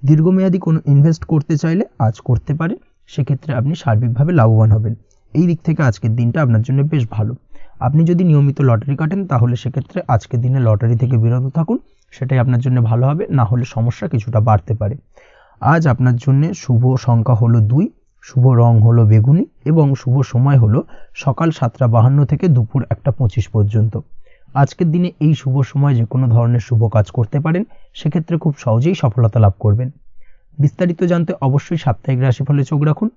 দীর্ঘমেয়াদী কোনো ইনভেস্ট করতে চাইলে আজ করতে পারে, সেক্ষেত্রে আপনি সার্বিকভাবে লাভবান হবেন। এই দিক থেকে আজকের দিনটা আপনার জন্য বেশ ভালো। আপনি যদি নিয়মিত লটারি কাটেন তাহলে সেক্ষেত্রে আজকের দিনে লটারি থেকে বিরত থাকুন, সেটাই আপনার জন্য ভালো হবে, না হলে সমস্যা কিছুটা বাড়তে পারে। আজ আপনার জন্য শুভ সংখ্যা হলো 2, শুভ রং হলো বেগুনি এবং শুভ সময় হলো সকাল 7:52 থেকে দুপুর 1:25 পর্যন্ত। আজকের দিনে এই শুভ সময় যে কোনো ধরনের শুভ কাজ করতে পারেন, সেক্ষেত্রে খুব সহজেই সফলতা লাভ করবেন। বিস্তারিত জানতে অবশ্যই সাপ্তাহিক রাশিফলে চোখ রাখুন।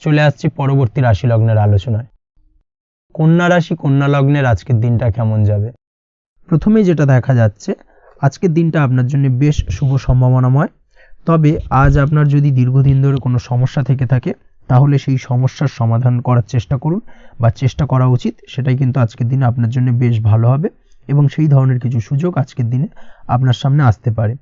চলে আসছি পরবর্তী রাশি লগ্নের আলোচনায়। কন্যা রাশি কন্যা লগ্নের আজকের দিনটা কেমন যাবে? প্রথমেই যেটা দেখা যাচ্ছে, আজকের দিনটা আপনার জন্য বেশ শুভ সম্ভাবনাময়। তবে আজ আপনার যদি দীর্ঘদিন ধরে কোনো সমস্যা থেকে থাকে তাহলে সেই সমস্যার সমাধান করার চেষ্টা করুন বা চেষ্টা করা উচিত, সেটাই কিন্তু আজকের দিনে আপনার জন্য বেশ ভালো হবে এবং সেই ধরনের কিছু সুযোগ আজকের দিনে আপনার সামনে আসতে পারে।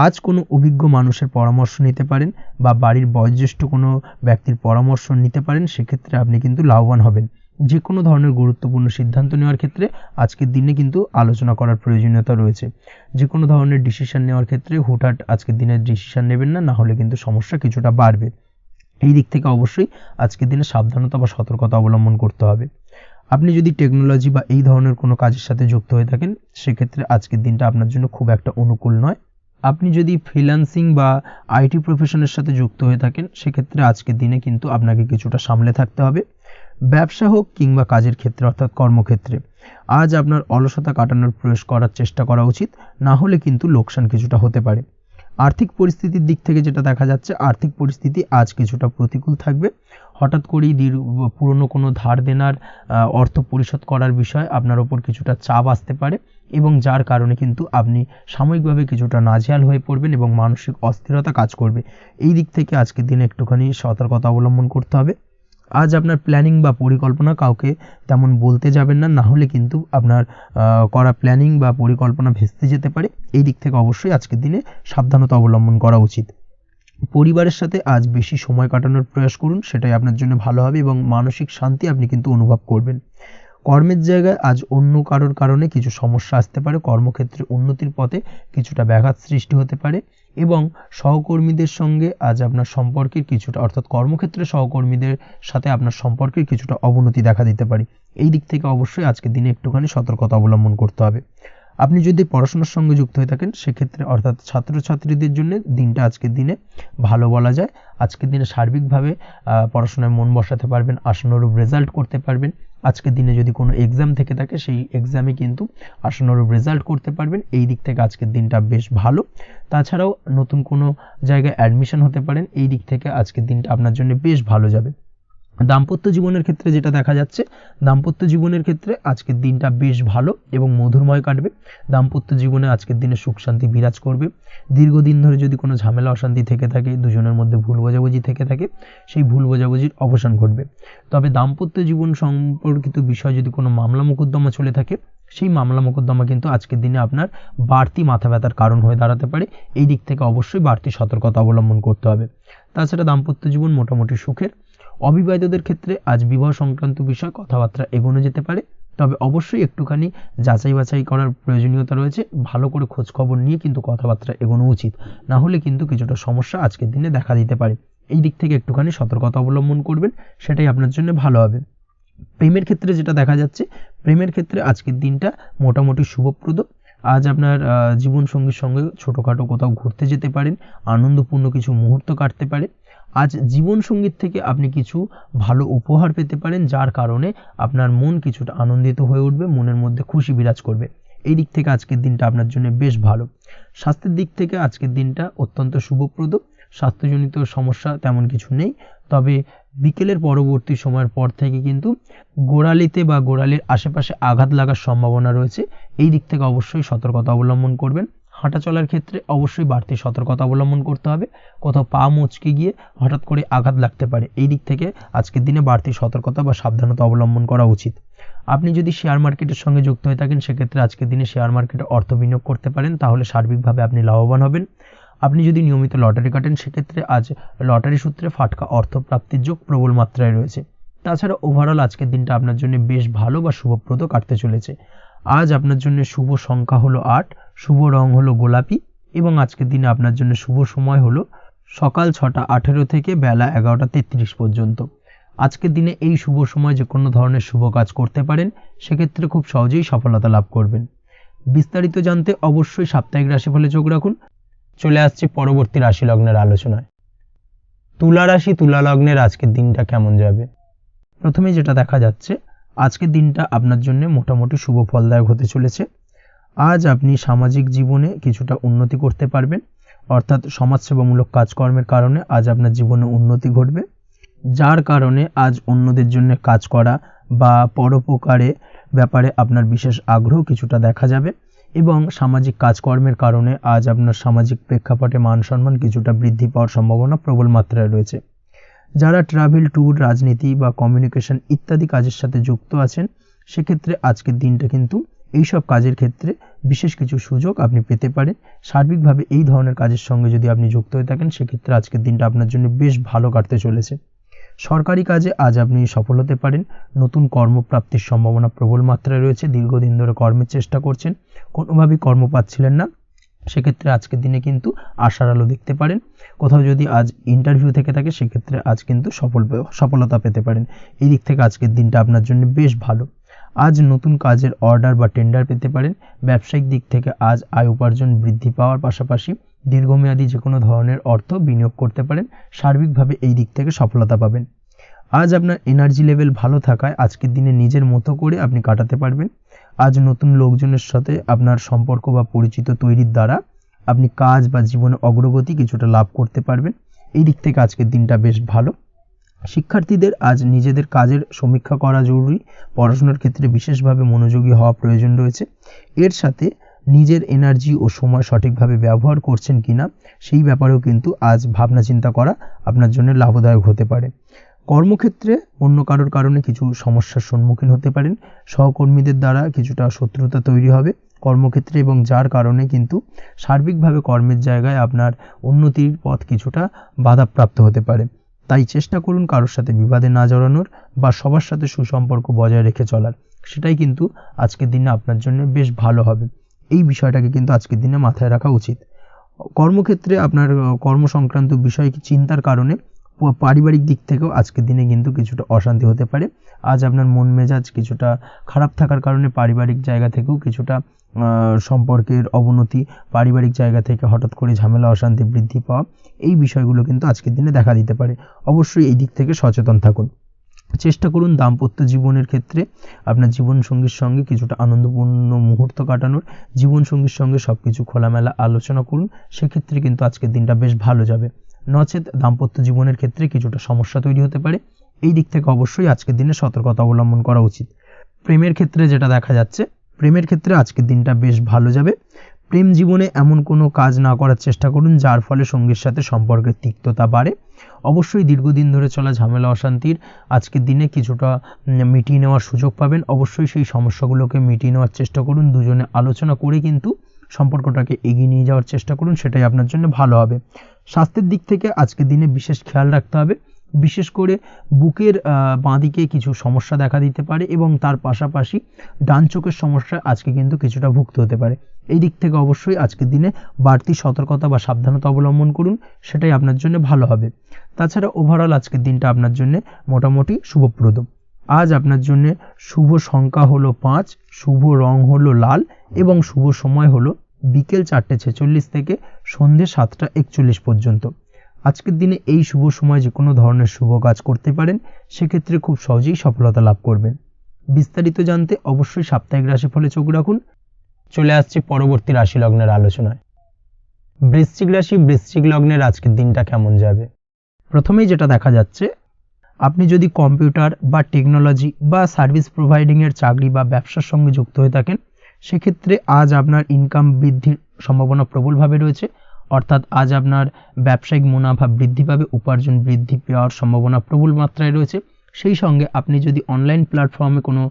আজ কোনো অভিজ্ঞ মানুষের পরামর্শ নিতে পারেন বা বাড়ির বয়োজ্যেষ্ঠ কোনো ব্যক্তির পরামর্শ নিতে পারেন, সেক্ষেত্রে আপনি কিন্তু লাভবান হবেন। যে কোনো ধরনের গুরুত্বপূর্ণ সিদ্ধান্ত নেওয়ার ক্ষেত্রে আজকের দিনে কিন্তু আলোচনা করার প্রয়োজনীয়তা রয়েছে। যে কোনো ধরনের ডিসিশন নেওয়ার ক্ষেত্রে হুটহাট আজকের দিনে ডিসিশন নেবেন না, হলে কিন্তু সমস্যা কিছুটা বাড়বে। এই দিক থেকে অবশ্যই আজকের দিনে সাবধানতা বা সতর্কতা অবলম্বন করতে হবে। আপনি যদি টেকনোলজি বা এই ধরনের কোনো কাজের সাথে যুক্ত হয়ে থাকেন, সেক্ষেত্রে আজকের দিনটা আপনার জন্য খুব একটা অনুকূল নয়। আপনি যদি ফ্রিল্যান্সিং বা আইটি প্রফেশনের সাথে যুক্ত হয়ে থাকেন, সেক্ষেত্রে আজকের দিনে কিন্তু আপনাকে কিছুটা সামলে থাকতে হবে। ব্যবসা হোক কিংবা কাজের ক্ষেত্রে অর্থাৎ কর্মক্ষেত্রে আজ আপনার অলসতা কাটানোর প্রয়াস করার চেষ্টা করা উচিত, না হলে কিন্তু লোকসান কিছুটা হতে পারে। আর্থিক পরিস্থিতির দিক থেকে যেটা দেখা যাচ্ছে, আর্থিক পরিস্থিতি আজ কিছুটা প্রতিকূল থাকবে। হঠাৎ করেই পুরনো কোনো ধার দেনার অর্থ পরিশোধ করার বিষয়ে আপনার ওপর কিছুটা চাপ আসতে পারে, এবং যার কারণে কিন্তু আপনি সাময়িকভাবে কিছুটা নাজেহাল হয়ে পড়বেন এবং মানসিক অস্থিরতা কাজ করবে। এই দিক থেকে আজকের দিনে একটুখানি সতর্কতা অবলম্বন করতে হবে। আজ আপনার প্ল্যানিং বা পরিকল্পনা কাউকে তেমন বলতে যাবেন না, হলে কিন্তু আপনার করা প্ল্যানিং বা পরিকল্পনা ভেস্তে যেতে পারে। এই দিক থেকে অবশ্যই আজকের দিনে সাবধানতা অবলম্বন করা উচিত। পরিবারের সাথে আজ বেশি সময় কাটানোর প্রয়াস করুন, সেটাই আপনার জন্য ভালো হবে এবং মানসিক শান্তি আপনি কিন্তু অনুভব করবেন। কর্মের জায়গায় আজ অন্য কারোর কারণে কিছু সমস্যা আসতে পারে, কর্মক্ষেত্রে উন্নতির পথে কিছুটা ব্যাঘাত সৃষ্টি হতে পারে, এবং সহকর্মীদের সঙ্গে আজ আপনার সম্পর্কের কিছুটা অর্থাৎ কর্মক্ষেত্রে সহকর্মীদের সাথে আপনার সম্পর্কের কিছুটা অবনতি দেখা দিতে পারে। এই দিক থেকে অবশ্যই আজকের দিনে একটুখানি সতর্কতা অবলম্বন করতে হবে। আপনি যদি পড়াশোনার সঙ্গে যুক্ত হয়ে থাকেন, সেক্ষেত্রে অর্থাৎ ছাত্রছাত্রীদের জন্য দিনটা আজকের দিনে ভালো বলা যায়। আজকের দিনে সার্বিকভাবে পড়াশোনায় মন বসাতে পারবেন, আশানুরূপ রেজাল্ট করতে পারবেন। আজকের দিনে যদি কোনো এক্সাম থেকে থাকে, সেই এক্সামে কিন্তু আশানুরূপ রেজাল্ট করতে পারবেন। এই দিক থেকে আজকের দিনটা বেশ ভালো। তাছাড়াও নতুন কোনো জায়গায় অ্যাডমিশন হতে পারেন। এই দিক থেকে আজকের দিনটা আপনার জন্য বেশ ভালো যাবে। দাম্পত্য জীবনের ক্ষেত্রে যেটা দেখা যাচ্ছে, দাম্পত্য জীবনের ক্ষেত্রে আজকের দিনটা বেশ ভালো এবং মধুরময় কাটবে। দাম্পত্য জীবনে আজকের দিনে সুখ শান্তি বিরাজ করবে। দীর্ঘদিন ধরে যদি কোনো ঝামেলা অশান্তি থেকে থাকে, দুজনের মধ্যে ভুল বোঝাবুঝি থেকে থাকে, সেই ভুল বোঝাবুঝির অবসান ঘটবে। তবে দাম্পত্য জীবন সম্পর্কিত বিষয় যদি কোনো মামলা মোকদ্দমা চলে থাকে, সেই মামলা মোকদ্দমা কিন্তু আজকের দিনে আপনার বাড়তি মাথা ব্যথার কারণ হয়ে দাঁড়াতে পারে। এই দিক থেকে অবশ্যই বাড়তি সতর্কতা অবলম্বন করতে হবে। তাছাড়া দাম্পত্য জীবন মোটামুটি সুখের। অবিবাহিতদের ক্ষেত্রে আজ বিবাহ সংক্রান্ত বিষয় কথাবার্তা এগোনো যেতে পারে, তবে অবশ্যই একটুখানি যাচাই বাছাই করার প্রয়োজনীয়তা রয়েছে। ভালো করে খোঁজ খবর নিয়ে কিন্তু কথাবার্তা এগোনো উচিত, না হলে কিন্তু কিছুটা সমস্যা আজকের দিনে দেখা দিতে পারে। এই দিক থেকে একটুখানি সতর্কতা অবলম্বন করবেন, সেটাই আপনার জন্য ভালো হবে। প্রেমের ক্ষেত্রে যেটা দেখা যাচ্ছে, প্রেমের ক্ষেত্রে আজকের দিনটা মোটামুটি শুভপ্রদ। আজ আপনার জীবনসঙ্গীর সঙ্গে ছোটোখাটো কোথাও ঘুরতে যেতে পারেন, আনন্দপূর্ণ কিছু মুহূর্ত কাটতে পারে। আজ জীবনসঙ্গীর থেকে আপনি কিছু ভালো উপহার পেতে পারেন, যার কারণে আপনার মন কিছুটা আনন্দিত হয়ে উঠবে, মনের মধ্যে খুশি বিরাজ করবে। এই দিক থেকে আজকের দিনটা আপনার জন্য বেশ ভালো। স্বাস্থ্যের দিক থেকে আজকের দিনটা অত্যন্ত শুভপ্রদ। স্বাস্থ্যজনিত সমস্যা তেমন কিছু নেই, তবে বিকেলের পরবর্তী সময়ের পর থেকে কিন্তু গোড়ালিতে বা গোড়ালির আশেপাশে আঘাত লাগার সম্ভাবনা রয়েছে। এই দিক থেকে অবশ্যই সতর্কতা অবলম্বন করবেন। হাঁটা চলার ক্ষেত্রে অবশ্যই বাড়তি সতর্কতা অবলম্বন করতে হবে। কোথাও পা মুচকে গিয়ে হঠাৎ করে আঘাত লাগতে পারে। এই দিক থেকে আজকের দিনে বাড়তি সতর্কতা বা সাবধানতা অবলম্বন করা উচিত। আপনি যদি শেয়ার মার্কেটের সঙ্গে যুক্ত হয়ে থাকেন, সেক্ষেত্রে আজকের দিনে শেয়ার মার্কেটে অর্থ বিনিয়োগ করতে পারেন, তাহলে সার্বিকভাবে আপনি লাভবান হবেন। আপনি যদি নিয়মিত লটারি কাটেন, সেক্ষেত্রে আজ লটারি সূত্রে ফাটকা অর্থ প্রাপ্তির যোগ প্রবল মাত্রায় রয়েছে। তাছাড়া ওভারঅল আজকের দিনটা আপনার জন্য বেশ ভালো বা শুভপ্রদ কাটতে চলেছে। আজ আপনার জন্য শুভ সংখ্যা হলো 8, শুভ রং হলো গোলাপি, এবং আজকের দিনে আপনার জন্য শুভ সময় হলো সকাল 6:18 থেকে বেলা 11:33 পর্যন্ত। আজকের দিনে এই শুভ সময় যে কোনো ধরনের শুভ কাজ করতে পারেন, সেক্ষেত্রে খুব সহজেই সফলতা লাভ করবেন। বিস্তারিত জানতে অবশ্যই সাপ্তাহিক রাশিফলে চোখ রাখুন। চলে আসছি পরবর্তী রাশি লগ্নের আলোচনায়। তুলা রাশি, তুলা লগ্নের আজকের দিনটা কেমন যাবে? প্রথমে যেটা দেখা যাচ্ছে, আজকের দিনটা আপনার জন্য মোটামুটি শুভ ফলদায়ক হতে চলেছে। আজ আপনি সামাজিক জীবনে কিছুটা উন্নতি করতে পারবেন, অর্থাৎ সমাজসেবামূলক কাজকর্মের কারণে আজ আপনার জীবনে উন্নতি ঘটবে, যার কারণে আজ অন্যদের জন্য কাজ করা বা পরোপকারে ব্যাপারে আপনার বিশেষ আগ্রহ কিছুটা দেখা যাবে, এবং সামাজিক কাজকর্মের কারণে আজ আপনার সামাজিক প্রেক্ষাপটে মান সম্মান কিছুটা বৃদ্ধি পাওয়ার সম্ভাবনা প্রবল মাত্রায় রয়েছে। যারা ট্রাভেল, ট্যুর, রাজনীতি বা কমিউনিকেশন ইত্যাদি কাজের সাথে যুক্ত আছেন, সেক্ষেত্রে আজকের দিনটা কিন্তু এইসব কাজের ক্ষেত্রে বিশেষ কিছু সুযোগ আপনি পেতে পারেন। সার্বিকভাবে এই ধরনের কাজের সঙ্গে যদি আপনি যুক্ত হয়ে থাকেন, সেক্ষেত্রে আজকের দিনটা আপনার জন্য বেশ ভালো কাটতে চলেছে। সরকারি কাজে আজ আপনি সফল হতে পারেন। নতুন কর্মপ্রাপ্তির সম্ভাবনা প্রবল মাত্রায় রয়েছে। দীর্ঘদিন ধরে কর্মের চেষ্টা করছেন, কোনোভাবেই কর্ম পাচ্ছিলেন না, সেক্ষেত্রে আজকের দিনে কিন্তু আশার আলো দেখতে পারেন। কোথাও যদি আজ ইন্টারভিউ থেকে থাকে সেক্ষেত্রে আজ কিন্তু সফলতা পেতে পারেন। এই দিক থেকে আজকের দিনটা আপনার জন্য বেশ ভালো। আজ নতুন কাজের অর্ডার বা টেন্ডার পেতে পারেন। ব্যবসায়িক দিক থেকে আজ আয় উপার্জন বৃদ্ধি পাওয়ার পাশাপাশি দীর্ঘমেয়াদী যে কোনো ধরনের অর্থ বিনিয়োগ করতে পারেন। সার্বিকভাবে এই দিক থেকে সফলতা পাবেন। আজ আপনার এনার্জি লেভেল ভালো থাকায় আজকের দিনে নিজের মতো করে আপনি কাটাতে পারবেন। আজ নতুন লোকজনের সাথে আপনার সম্পর্ক বা পরিচিত তৈরির দ্বারা আপনি কাজ বা জীবনে অগ্রগতি কিছুটা লাভ করতে পারবেন। এই দিক থেকে আজকের দিনটা বেশ ভালো। শিক্ষার্থীদের আজ নিজেদের কাজের সমীক্ষা করা জরুরি। পড়াশোনার ক্ষেত্রে বিশেষভাবে মনোযোগী হওয়া প্রয়োজন রয়েছে। এর সাথে নিজের এনার্জি ও সময় সঠিকভাবে ব্যবহার করছেন কিনা সেই ব্যাপারেও কিন্তু আজ ভাবনা চিন্তা করা আপনার জন্য লাভদায়ক হতে পারে। কর্মক্ষেত্রে অন্য কারোর কারণে কিছু সমস্যার সম্মুখীন হতে পারেন। সহকর্মীদের দ্বারা কিছুটা শত্রুতা তৈরি হবে কর্মক্ষেত্রে, এবং যার কারণে কিন্তু সার্বিকভাবে কর্মের জায়গায় আপনার উন্নতির পথ কিছুটা বাধাপ্রাপ্ত হতে পারে। তাই চেষ্টা করুন কারোর সাথে বিবাদে না জড়ানোর বা সবার সাথে সুসম্পর্ক বজায় রেখে চলার। সেটাই কিন্তু আজকের দিনে আপনার জন্য বেশ ভালো হবে। এই বিষয়টাকে কিন্তু আজকের দিনে মাথায় রাখা উচিত। কর্মক্ষেত্রে আপনার কর্ম সংক্রান্ত বিষয় চিন্তার কারণে পারিবারিক দিক থেকেও আজকের দিনে কিন্তু কিছুটা অশান্তি হতে পারে। আজ আপনার মন মেজাজ কিছুটা খারাপ থাকার কারণে পারিবারিক জায়গা থেকেও কিছুটা সম্পর্কের অবনতি, পারিবারিক জায়গা থেকে হঠাৎ করে ঝামেলা অশান্তি বৃদ্ধি পাওয়া, এই বিষয়গুলো কিন্তু আজকের দিনে দেখা দিতে পারে। অবশ্যই এই দিক থেকে সচেতন থাকুন। চেষ্টা করুন দাম্পত্য জীবনের ক্ষেত্রে আপনার জীবনসঙ্গীর সঙ্গে কিছুটা আনন্দপূর্ণ মুহূর্ত কাটানোর। জীবনসঙ্গীর সঙ্গে সব কিছু খোলামেলা আলোচনা করুন, সেক্ষেত্রে কিন্তু আজকের দিনটা বেশ ভালো যাবে। নচেত দাম্পত্য জীবনের ক্ষেত্রে কিছুটা সমস্যা তৈরি হতে পারে। এই দিক থেকে অবশ্যই আজকের দিনে সতর্কতা অবলম্বন করা উচিত। প্রেমের ক্ষেত্রে যেটা দেখা যাচ্ছে, প্রেমের ক্ষেত্রে আজকের দিনটা বেশ ভালো যাবে। প্রেম জীবনে এমন কোনো কাজ না করার চেষ্টা করুন যার ফলে সঙ্গীর সাথে সম্পর্কের তিক্ততা বাড়ে। অবশ্যই দীর্ঘদিন ধরে চলা ঝামেলা অশান্তির আজকের দিনে কিছুটা মিটিয়ে নেওয়ার সুযোগ পাবেন। অবশ্যই সেই সমস্যাগুলোকে মিটিয়ে নেওয়ার চেষ্টা করুন। দুজনে আলোচনা করে কিন্তু সম্পর্কটাকে এগিয়ে নিয়ে যাওয়ার চেষ্টা করুন, সেটাই আপনার জন্য ভালো হবে। স্বাস্থ্যের দিক থেকে আজকের দিনে বিশেষ খেয়াল রাখতে হবে। বিশেষ করে বুকের বাঁদিকে কিছু সমস্যা দেখা দিতে পারে এবং তার পাশাপাশি ডান চোখের সমস্যা আজকে কিন্তু কিছুটা ভুগতে হতে পারে। এই দিক থেকে অবশ্যই আজকের দিনে বাড়তি সতর্কতা বা সাবধানতা অবলম্বন করুন, সেটাই আপনার জন্য ভালো হবে। তাছাড়া ওভারঅল আজকের দিনটা আপনার জন্য মোটামুটি শুভপ্রদ। আজ আপনার জন্য শুভ সংখ্যা হলো 5, শুভ রং হলো লাল এবং শুভ সময় হলো বিকেল 4:46 থেকে সন্ধ্যে 7:41 পর্যন্ত। আজকের দিনে এই শুভ সময় যে কোনো ধরনের শুভ কাজ করতে পারেন, সেক্ষেত্রে খুব সহজেই সফলতা লাভ করবেন। বিস্তারিত জানতে অবশ্যই সাপ্তাহিক রাশিফলে চোখ রাখুন। চলে আসছে পরবর্তী রাশি লগ্নের আলোচনায়। বৃশ্চিক রাশি, বৃশ্চিক লগ্নের আজকের দিনটা কেমন যাবে? প্রথমেই যেটা দেখা যাচ্ছে, আপনি যদি কম্পিউটার বা টেকনোলজি বা সার্ভিস প্রোভাইডিংয়ের চাকরি বা ব্যবসার সঙ্গে যুক্ত হয়ে থাকেন, সেক্ষেত্রে আজ আপনার ইনকাম বৃদ্ধির সম্ভাবনা প্রবলভাবে রয়েছে। অর্থাৎ আজ আপনার ব্যবসায়িক মুনাফা বৃদ্ধি পাবে, উপার্জন বৃদ্ধি পাওয়ার সম্ভাবনা প্রবল মাত্রায় রয়েছে। সেই সঙ্গে আপনি যদি অনলাইন প্ল্যাটফর্মে কোনো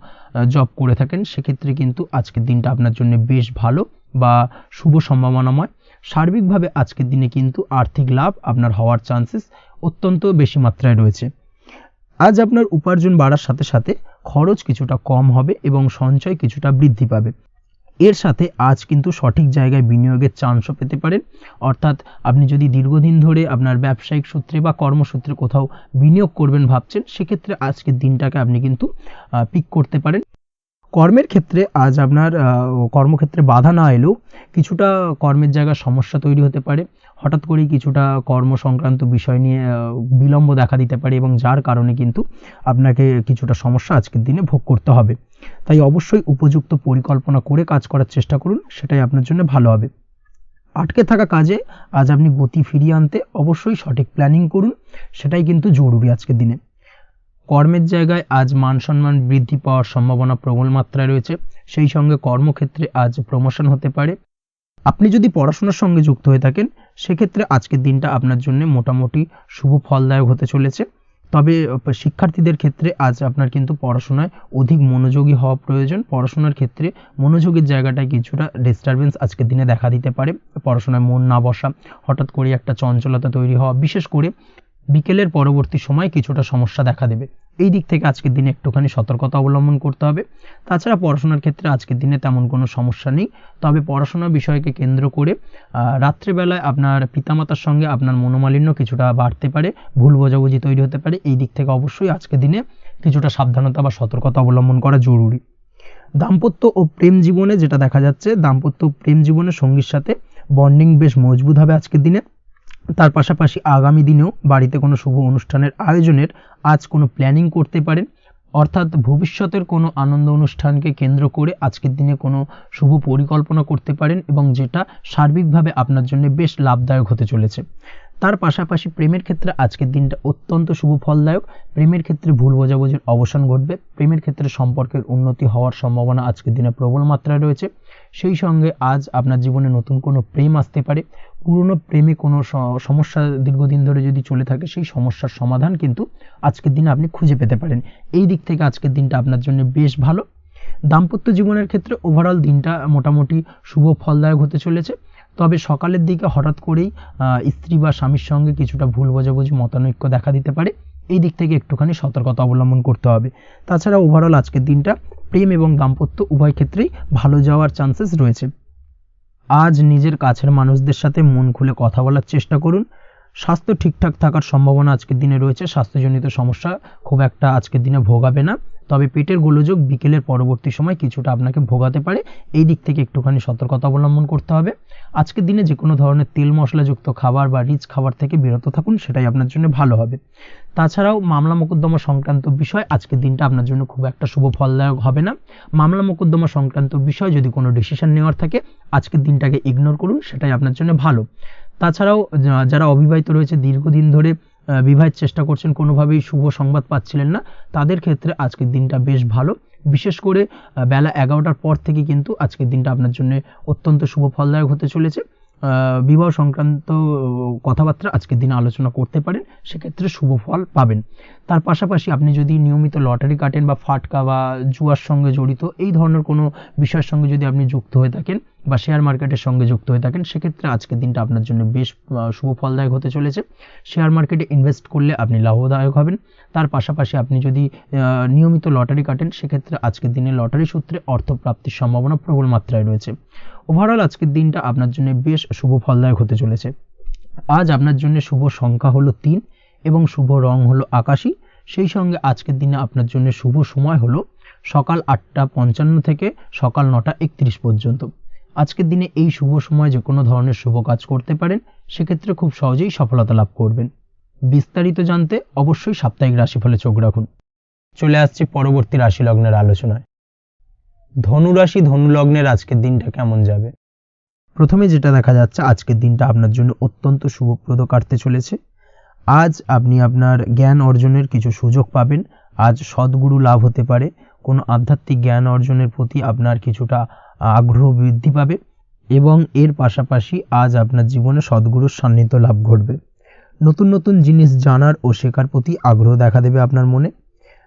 জব করে থাকেন, সেক্ষেত্রে কিন্তু আজকের দিনটা আপনার জন্য বেশ ভালো বা শুভ সম্ভাবনাময়। সার্বিকভাবে আজকের দিনে কিন্তু আর্থিক লাভ আপনার হওয়ার চান্সেস অত্যন্ত বেশি মাত্রায় রয়েছে। আজ আপনার উপার্জন বাড়ার সাথে সাথে খরচ কিছুটা কম হবে এবং সঞ্চয় কিছুটা বৃদ্ধি পাবে। এর সাথে আজ কিন্তু সঠিক জায়গায় বিনিয়োগের চান্সও পেতে পারেন। অর্থাৎ আপনি যদি দীর্ঘদিন ধরে আপনার ব্যবসায়িক সূত্রে বা কর্মসূত্রে কোথাও বিনিয়োগ করবেন ভাবছেন, সেক্ষেত্রে আজকের দিনটাকে আপনি কিন্তু পিক করতে পারেন। কর্মের ক্ষেত্রে আজ আপনার কর্মক্ষেত্রে বাধা না এলেও কিছুটা কর্মের জায়গায় সমস্যা তৈরি হতে পারে। হঠাৎ করেই কিছুটা কর্ম সংক্রান্ত বিষয় নিয়ে বিলম্ব দেখা দিতে পারে এবং যার কারণে কিন্তু আপনাকে কিছুটা সমস্যা আজকের দিনে ভোগ করতে হবে। তাই অবশ্যই উপযুক্ত পরিকল্পনা করে কাজ করার চেষ্টা করুন, সেটাই আপনার জন্য ভালো হবে। আটকে থাকা কাজে আজ আপনি গতি ফিরিয়ে আনতে অবশ্যই সঠিক প্ল্যানিং করুন, সেটাই কিন্তু জরুরি আজকের দিনে। কর্মের জায়গায় আজ মান সম্মান বৃদ্ধি পাওয়ার সম্ভাবনা প্রবল মাত্রায় রয়েছে। সেই সঙ্গে কর্মক্ষেত্রে আজ প্রমোশন হতে পারে। আপনি যদি পড়াশোনার সঙ্গে যুক্ত হয়ে থাকেন, সেক্ষেত্রে আজকের দিনটা আপনার জন্য মোটামুটি শুভ ফলদায়ক হতে চলেছে। তবে শিক্ষার্থীদের ক্ষেত্রে আজ আপনার কিন্তু পড়াশোনায় অধিক মনোযোগী হওয়া প্রয়োজন। পড়াশোনার ক্ষেত্রে মনোযোগের জায়গাটায় কিছুটা ডিস্টারবেন্স আজকের দিনে দেখা দিতে পারে। পড়াশোনায় মন না বসা, হঠাৎ করে একটা চঞ্চলতা তৈরি হওয়া, বিশেষ করে বিকেলের পরবর্তী সময় কিছুটা সমস্যা দেখা দেবে। এই দিক থেকে আজকের দিনে একটুখানি সতর্কতা অবলম্বন করতে হবে। তাছাড়া পড়াশোনার ক্ষেত্রে আজকের দিনে তেমন কোনো সমস্যা নেই, তবে পড়াশোনার বিষয়কে কেন্দ্র করে রাত্রেবেলায় আপনার পিতামাতার সঙ্গে আপনার মনোমালিন্য কিছুটা বাড়তে পারে, ভুল বোঝাবুঝি তৈরি হতে পারে। এই দিক থেকে অবশ্যই আজকের দিনে কিছুটা সাবধানতা বা সতর্কতা অবলম্বন করা জরুরি। দাম্পত্য ও প্রেম জীবনে যেটা দেখা যাচ্ছে, দাম্পত্য ও প্রেম জীবনে সঙ্গীর সাথে বন্ডিং বেশ মজবুত হবে আজকের দিনে। তার পাশাপাশি আগামী দিনেও বাড়িতে কোনো শুভ অনুষ্ঠানের আয়োজনের আজ কোনো প্ল্যানিং করতে পারেন, অর্থাৎ ভবিষ্যতের কোনো আনন্দ অনুষ্ঠানকে কেন্দ্র করে আজকের দিনে কোনো শুভ পরিকল্পনা করতে পারেন, এবং যেটা সার্বিকভাবে আপনার জন্য বেশ লাভদায়ক হতে চলেছে। তার পাশাপাশি প্রেমের ক্ষেত্রে আজকের দিনটা অত্যন্ত শুভ ফলদায়ক। প্রেমের ক্ষেত্রে ভুল বোঝাবুঝির অবসান ঘটবে, প্রেমের ক্ষেত্রে সম্পর্কের উন্নতি হওয়ার সম্ভাবনা আজকের দিনে প্রবল মাত্রায় রয়েছে। সেই সঙ্গে আজ আপনার জীবনে নতুন কোনো প্রেম আসতে পারে। পুরনো প্রেমে কোনো সমস্যা দীর্ঘদিন ধরে যদি চলে থাকে, সেই সমস্যার সমাধান কিন্তু আজকের দিনে আপনি খুঁজে পেতে পারেন। এই দিক থেকে আজকের দিনটা আপনার জন্য বেশ ভালো। দাম্পত্য জীবনের ক্ষেত্রে ওভারঅল দিনটা মোটামুটি শুভ ফলদায়ক হতে চলেছে, তবে সকালের দিকে হঠাৎ করেই স্ত্রী বা স্বামীর সঙ্গে কিছুটা ভুল বোঝাবুঝি মতানৈক্য দেখা দিতে পারে। এই দিক থেকে একটুখানি সতর্কতা অবলম্বন করতে হবে। তাছাড়া ওভারঅল আজকের দিনটা প্রেম এবং দাম্পত্য উভয় ক্ষেত্রেই ভালো যাওয়ার চান্সেস রয়েছে। আজ নিজের কাছের মানুষদের সাথে মন খুলে কথা বলার চেষ্টা করুন। স্বাস্থ্য ঠিকঠাক থাকার সম্ভাবনা আজকের দিনে রয়েছে, স্বাস্থ্যজনিত সমস্যা খুব একটা আজকের দিনে ভোগাবে না, তবে পেটের গোলযোগ বিকেলের পরবর্তী সময় কিছুটা আপনাকে ভোগাতে পারে। এই দিক থেকে একটুখানি সতর্কতা অবলম্বন করতে হবে। আজকের দিনে যে কোনো ধরনের তেল মশলাযুক্ত খাবার বা রিচ খাবার থেকে বিরত থাকুন, সেটাই আপনার জন্য ভালো হবে। তাছাড়াও মামলা মোকদ্দমা সংক্রান্ত বিষয় আজকের দিনটা আপনার জন্য খুব একটা শুভ ফলদায়ক হবে না। মামলা মোকদ্দমা সংক্রান্ত বিষয় যদি কোনো ডিসিশন নেওয়ার থাকে, আজকের দিনটাকে ইগনোর করুন, সেটাই আপনার জন্য ভালো। তাছাড়াও যারা অবিবাহিত রয়েছে, দীর্ঘদিন ধরে বিবাহের চেষ্টা করছেন, কোনোভাবেই শুভ সংবাদ পাচ্ছিলেন না, তাদের ক্ষেত্রে আজকের দিনটা বেশ ভালো। বিশেষ করে বেলা 11টার পর থেকে কিন্তু আজকের দিনটা আপনার জন্য অত্যন্ত শুভ ফলদায়ক হতে চলেছে। বিবাহ সংক্রান্ত কথাবার্তা আজকের দিনে আলোচনা করতে পারেন, সেক্ষেত্রে শুভ ফল পাবেন। তার পাশাপাশি আপনি যদি নিয়মিত লটারি কাটেন বা ফাটকা বা জুয়ার সঙ্গে জড়িত এই ধরনের কোনো বিষয়ের সঙ্গে যদি আপনি যুক্ত হয়ে থাকেন বা শেয়ার মার্কেটের সঙ্গে যুক্ত হয়ে থাকেন, সেক্ষেত্রে আজকের দিনটা আপনার জন্য বেশ শুভ ফলদায়ক হতে চলেছে। শেয়ার মার্কেটে ইনভেস্ট করলে আপনি লাভদায়ক হবেন। তার পাশাপাশি আপনি যদি নিয়মিত লটারি কাটেন, সেক্ষেত্রে আজকের দিনে লটারি সূত্রে অর্থ প্রাপ্তির সম্ভাবনা প্রবল মাত্রায় রয়েছে। ওভারঅল আজকের দিনটা আপনার জন্য বেশ শুভ ফলদায়ক হতে চলেছে। আজ আপনার জন্য শুভ সংখ্যা হলো 3 এবং শুভ রং হলো আকাশী। সেই সঙ্গে আজকের দিনে আপনার জন্য শুভ সময় হলো সকাল 8:55 থেকে সকাল 9:31 পর্যন্ত। আজকের দিনে এই শুভ সময় যে কোনো ধরনের শুভ কাজ করতে পারেন, সেক্ষেত্রে খুব সহজেই সফলতা লাভ করবেন। বিস্তারিত জানতে অবশ্যই সাপ্তাহিক রাশিফলে চোখ রাখুন। চলে আসছি পরবর্তী রাশি লগ্নের আলোচনায়। ধনু রাশি ধনু লগ্নের আজকের দিনটা কেমন যাবে? প্রথমে যেটা দেখা যাচ্ছে, আজকের দিনটা আপনার জন্য অত্যন্ত শুভপ্রদ কাটতে চলেছে। আজ আপনি আপনার জ্ঞান অর্জনের কিছু সুযোগ পাবেন। আজ সদ্গুরু লাভ হতে পারে, কোনো আধ্যাত্মিক জ্ঞান অর্জনের প্রতি আপনার কিছুটা আগ্রহ বৃদ্ধি পাবে, এবং এর পাশাপাশি আজ আপনার জীবনে সদ্গুরুর সান্নিধ্য লাভ ঘটবে। নতুন নতুন জিনিস জানার ও শেখার প্রতি আগ্রহ দেখা দেবে আপনার মনে।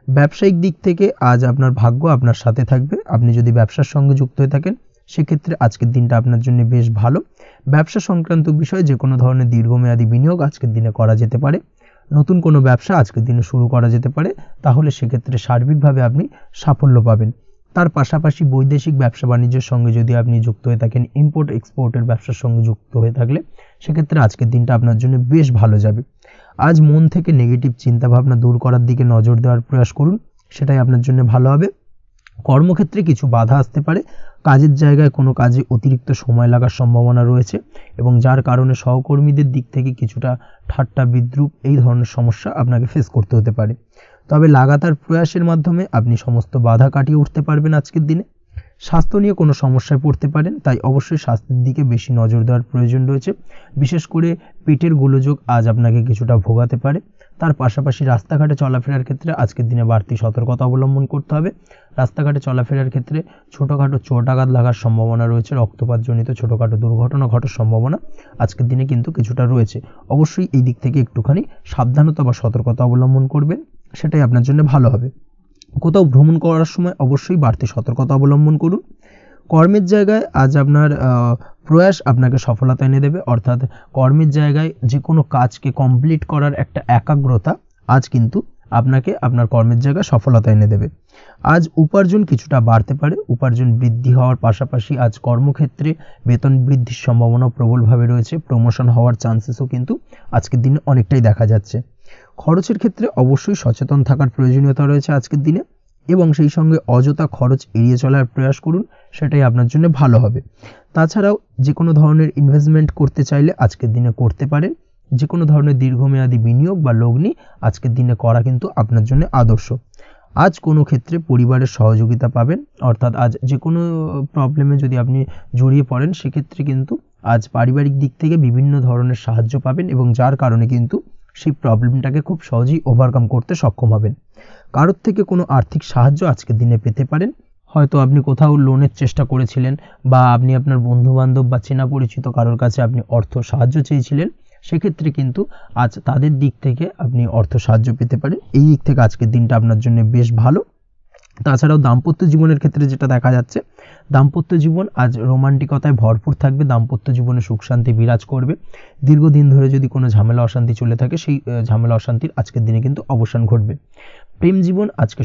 ব্যবসায়িক দিক থেকে আজ আপনার ভাগ্য আপনার সাথে থাকবে। আপনি যদি ব্যবসার সঙ্গে যুক্ত হয়ে থাকেন, সেক্ষেত্রে আজকের দিনটা আপনার জন্য বেশ ভালো। ব্যবসা সংক্রান্ত বিষয়ে যে কোনো ধরনের দীর্ঘমেয়াদী বিনিয়োগ আজকের দিনে করা যেতে পারে। নতুন কোনো ব্যবসা আজকের দিনে শুরু করা যেতে পারে, তাহলে সেক্ষেত্রে সার্বিকভাবে আপনি সাফল্য পাবেন। তার পাশাপাশি বৈদেশিক ব্যবসা বাণিজ্যের সঙ্গে যদি আপনি যুক্ত হয়ে থাকেন, ইম্পোর্ট এক্সপোর্টের ব্যবসার সঙ্গে যুক্ত হয়ে থাকলে, সেক্ষেত্রে আজকের দিনটা আপনার জন্য বেশ ভালো যাবে। আজ মন থেকে নেগেটিভ চিন্তাভাবনা দূর করার দিকে নজর দেওয়ার প্রয়াস করুন, সেটাই আপনার জন্য ভালো হবে। কর্মক্ষেত্রে কিছু বাধা আসতে পারে, কাজের জায়গায় কোনো কাজে অতিরিক্ত সময় লাগার সম্ভাবনা রয়েছে, এবং যার কারণে সহকর্মীদের দিক থেকে কিছুটা ঠাট্টা বিদ্রূপ এই ধরনের সমস্যা আপনাকে ফেস করতে হতে পারে। তবে লাগাতার প্রয়াসের মাধ্যমে আপনি সমস্ত বাধা কাটিয়ে উঠতে পারবেন আজকের দিনে। স্বাস্থ্য নিয়ে কোনো সমস্যায় পড়তে পারেন, তাই অবশ্যই স্বাস্থ্যের দিকে বেশি নজর দেওয়ার প্রয়োজন রয়েছে। বিশেষ করে পেটের গোলযোগ আজ আপনাকে কিছুটা ভোগাতে পারে। তার পাশাপাশি রাস্তাঘাটে চলাফেরার ক্ষেত্রে আজকের দিনে বাড়তি সতর্কতা অবলম্বন করতে হবে। রাস্তাঘাটে চলাফেরার ক্ষেত্রে ছোটোখাটো চোট আঘাত লাগার সম্ভাবনা রয়েছে, রক্তপাতজনিত ছোটোখাটো দুর্ঘটনা ঘটার সম্ভাবনা আজকের দিনে কিন্তু কিছুটা রয়েছে। অবশ্যই এই দিক থেকে একটুখানি সাবধানতা বা সতর্কতা অবলম্বন করবেন, সেটাই আপনার জন্য ভালো হবে। কোথাও ভ্রমণ করার সময় অবশ্যই বাড়তি সতর্কতা অবলম্বন করুন। কর্মের জায়গায় আজ আপনার প্রয়াস আপনাকে সফলতা এনে দেবে, অর্থাৎ কর্মের জায়গায় যে কোনো কাজকে কমপ্লিট করার একটা একাগ্রতা আজ কিন্তু আপনাকে আপনার কর্মের জায়গায় সফলতা এনে দেবে। আজ উপার্জন কিছুটা বাড়তে পারে, উপার্জন বৃদ্ধি হওয়ার পাশাপাশি আজ কর্মক্ষেত্রে বেতন বৃদ্ধির সম্ভাবনা প্রবলভাবে রয়েছে, প্রমোশন হওয়ার চান্সেসও কিন্তু আজকের দিনে অনেকটাই দেখা যাচ্ছে। খরচের ক্ষেত্রে অবশ্যই সচেতন থাকার প্রয়োজনীয়তা রয়েছে আজকের দিনে, এবং সেই সঙ্গে অযথা খরচ এড়িয়ে চলার প্রয়াস করুন, সেটাই আপনার জন্য ভালো হবে। তাছাড়াও যে কোনো ধরনের ইনভেস্টমেন্ট করতে চাইলে আজকের দিনে করতে পারেন। যে কোনো ধরনের দীর্ঘমেয়াদী বিনিয়োগ বা লগ্নি আজকের দিনে করা কিন্তু আপনার জন্য আদর্শ। আজ কোনো ক্ষেত্রে পরিবারের সহযোগিতা পাবেন, অর্থাৎ আজ যে কোনো প্রবলেমে যদি আপনি জড়িয়ে পড়েন সেক্ষেত্রে কিন্তু আজ পারিবারিক দিক থেকে বিভিন্ন ধরনের সাহায্য পাবেন, এবং যার কারণে কিন্তু সেই প্রবলেমটাকে খুব সহজেই ওভারকাম করতে সক্ষম হবেন। কারোর থেকে কোনো আর্থিক সাহায্য আজকের দিনে পেতে পারেন। হয়তো আপনি কোথাও লোনের চেষ্টা করেছিলেন, বা আপনি আপনার বন্ধুবান্ধব বা চেনা পরিচিত কারোর কাছে আপনি অর্থ সাহায্য চেয়েছিলেন, সেক্ষেত্রে কিন্তু আজ তাদের দিক থেকে আপনি অর্থ সাহায্য পেতে পারেন। এই দিক থেকে আজকের দিনটা আপনার জন্য বেশ ভালো। তাছাড়াও দাম্পত্য জীবনের ক্ষেত্রে যেটা দেখা যাচ্ছে, দাম্পত্য জীবন আজ রোমান্টিকতায় ভরপুর থাকবে, দাম্পত্য জীবনে সুখ শান্তি বিরাজ করবে। দীর্ঘদিন ধরে যদি কোনো ঝামেলা অশান্তি চলে থাকে, সেই ঝামেলা অশান্তির আজকের দিনে কিন্তু অবসান ঘটবে। প্রেম জীবন আজকে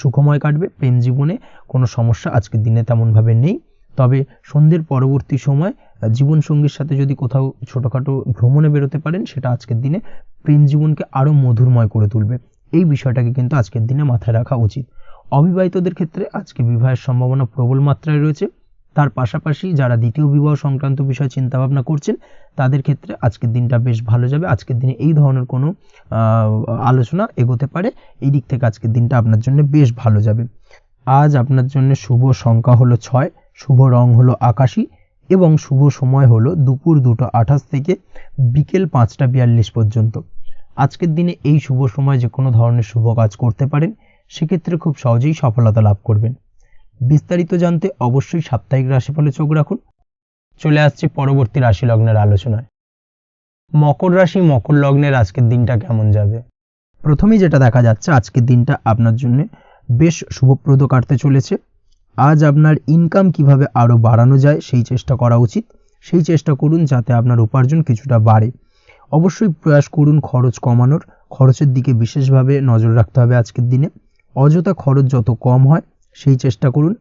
সুখময় কাটবে, প্রেম জীবনে কোনো সমস্যা আজকের দিনে তেমনভাবে নেই। তবে সন্ধ্যের পরবর্তী সময় জীবনসঙ্গীর সাথে যদি কোথাও ছোটোখাটো ভ্রমণে বেরোতে পারেন, সেটা আজকের দিনে প্রেম জীবনকে আরও মধুরময় করে তুলবে। এই বিষয়টাকে কিন্তু আজকের দিনে মাথায় রাখা উচিত। অবিবাহিতদের ক্ষেত্রে আজকে বিবাহের সম্ভাবনা প্রবল মাত্রায় রয়েছে। তার পাশাপাশি যারা দ্বিতীয় বিবাহ সংক্রান্ত বিষয়ে চিন্তাভাবনা করছেন, তাদের ক্ষেত্রে আজকের দিনটা বেশ ভালো যাবে। আজকের দিনে এই ধরনের কোনো আলোচনা এগোতে পারে, এই দিক থেকে আজকের দিনটা আপনার জন্য বেশ ভালো যাবে। আজ আপনার জন্য শুভ সংখ্যা হলো 6, শুভ রং হলো আকাশী, এবং শুভ সময় হলো দুপুর 2:28 থেকে বিকেল 5:42 পর্যন্ত। আজকের দিনে এই শুভ সময় যে কোনো ধরনের শুভ কাজ করতে পারেন, সেক্ষেত্রে খুব সহজেই সফলতা লাভ করবেন। বিস্তারিত জানতে অবশ্যই সাপ্তাহিক রাশিফলে চোখ রাখুন। চলে আসছে পরবর্তী রাশি লগ্নের আলোচনায়। মকর রাশি মকর লগ্নের আজকের দিনটা কেমন যাবে? প্রথমেই যেটা দেখা যাচ্ছে, আজকের দিনটা আপনার জন্য বেশ শুভপ্রদ কাটতে চলেছে। আজ আপনার ইনকাম কিভাবে আরও বাড়ানো যায় সেই চেষ্টা করা উচিত। সেই চেষ্টা করুন যাতে আপনার উপার্জন কিছুটা বাড়ে। অবশ্যই প্রয়াস করুন খরচ কমানোর, খরচের দিকে বিশেষভাবে নজর রাখতে হবে আজকের দিনে। অযথা খরচ যত কম হয় সেই চেষ্টা করুন।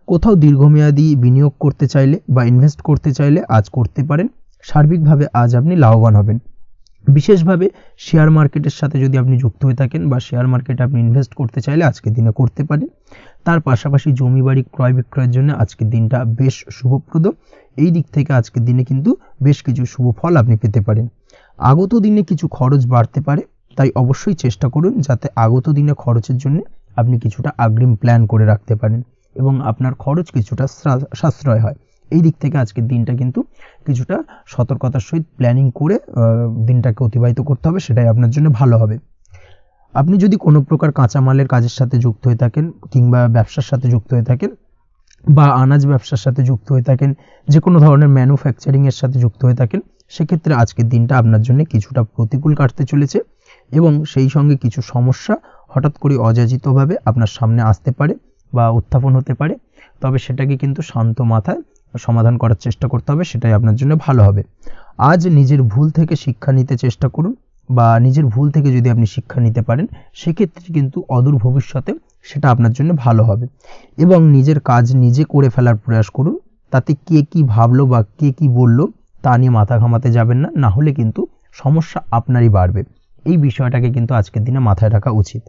কোথাও দীর্ঘমেয়াদী বিনিয়োগ করতে চাইলে বা ইনভেস্ট করতে চাইলে আজ করতে পারেন। সার্বিকভাবে আজ আপনি লাভবান হবেন। বিশেষভাবে শেয়ার মার্কেটের সাথে যদি আপনি যুক্ত হয়ে থাকেন বা শেয়ার মার্কেটে আপনি ইনভেস্ট করতে চাইলে আজকের দিনে করতে পারেন। তার পাশাপাশি জমি বাড়ি ক্রয় বিক্রয়ের জন্য আজকের দিনটা বেশ শুভপ্রদ। এই দিক থেকে আজকের দিনে কিন্তু বেশ কিছু শুভ ফল আপনি পেতে পারেন। আগত দিনে কিছু খরচ বাড়তে পারে, তাই অবশ্যই চেষ্টা করুন যাতে আগত দিনে খরচের জন্য আপনি কিছুটা অগ্রিম প্ল্যান করে রাখতে পারেন এবং আপনার খরচ কিছুটা সাশ্রয় হয়। এই দিক থেকে আজকের দিনটা কিন্তু কিছুটা সতর্কতার সহিত প্ল্যানিং করে দিনটাকে অতিবাহিত করতে হবে, সেটাই আপনার জন্য ভালো হবে। আপনি যদি কোনো প্রকার কাঁচামালের কাজের সাথে যুক্ত হয়ে থাকেন কিংবা ব্যবসার সাথে যুক্ত হয়ে থাকেন বা আনাজ ব্যবসার সাথে যুক্ত হয়ে থাকেন, যে কোনো ধরনের ম্যানুফ্যাকচারিংয়ের সাথে যুক্ত হয়ে থাকেন, সেক্ষেত্রে আজকের দিনটা আপনার জন্য কিছুটা প্রতিকূল কাটতে চলেছে এবং সেই সঙ্গে কিছু সমস্যা হঠাৎ করে অযাচিতভাবে আপনার সামনে আসতে পারে বা উত্থাপন হতে পারে। তবে সেটাকে কিন্তু শান্ত মাথায় সমাধান করার চেষ্টা করতে হবে, সেটাই আপনার জন্য ভালো হবে। আজ নিজের ভুল থেকে শিক্ষা নিতে চেষ্টা করুন, বা নিজের ভুল থেকে যদি আপনি শিক্ষা নিতে পারেন সেক্ষেত্রে কিন্তু অদূর ভবিষ্যতে সেটা আপনার জন্য ভালো হবে। এবং নিজের কাজ নিজে করে ফেলার প্রয়াস করুন, তাতে কে কি ভাবলো বা কে কি বললো তা নিয়ে মাথা ঘামাতে যাবেন না, না হলে কিন্তু সমস্যা আপনারই বাড়বে। এই বিষয়টাকে কিন্তু আজকের দিনে মাথায় রাখা উচিত।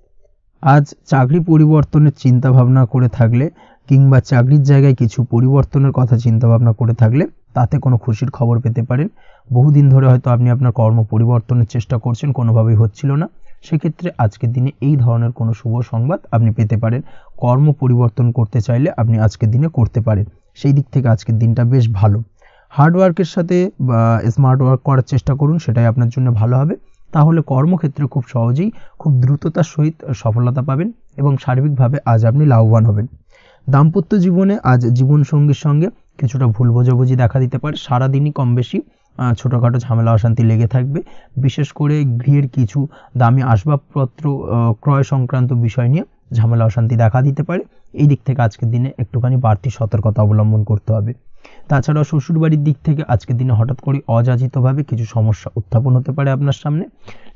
আজ চাকরি পরিবর্তনের চিন্তা ভাবনা করে থাকলে কিংবা চাকরির জায়গায় কিছু পরিবর্তনের কথা চিন্তা ভাবনা করে থাকলে তাতে কোনো খুশির খবর পেতে পারেন। বহুদিন ধরে হয়তো আপনি আপনার কর্ম পরিবর্তনের চেষ্টা করছেন, কোনোভাবেই হচ্ছিল না, সেক্ষেত্রে আজকের দিনে এই ধরনের কোনো শুভ সংবাদ আপনি পেতে পারেন। কর্ম পরিবর্তন করতে চাইলে আপনি আজকের দিনে করতে পারেন, সেই দিক থেকে আজকের দিনটা বেশ ভালো। হার্ডওয়ার্কের সাথে বা স্মার্ট ওয়ার্ক করার চেষ্টা করুন, সেটাই আপনার জন্য ভালো হবে। তাহলে কর্মক্ষেত্রে খুব সহজেই খুব দ্রুততার সহিত সফলতা পাবেন এবং সার্বিকভাবে আজ আপনি লাভবান হবেন। দাম্পত্য জীবনে আজ জীবনসঙ্গীর সঙ্গে কিছুটা ভুল বোঝাবুঝি দেখা দিতে পারে। সারাদিনই কম বেশি ছোটোখাটো ঝামেলা অশান্তি লেগে থাকবে। বিশেষ করে গৃহের কিছু দামি আসবাবপত্র ক্রয় সংক্রান্ত বিষয় নিয়ে ঝামেলা অশান্তি দেখা দিতে পারে। এই দিক থেকে আজকের দিনে একটুখানি বাড়তি সতর্কতা অবলম্বন করতে হবে। তাছাড়াও শ্বশুরবাড়ির দিক থেকে আজকের দিনে হঠাৎ করে অযাচিতভাবে কিছু সমস্যা উত্থাপন হতে পারে আপনার সামনে,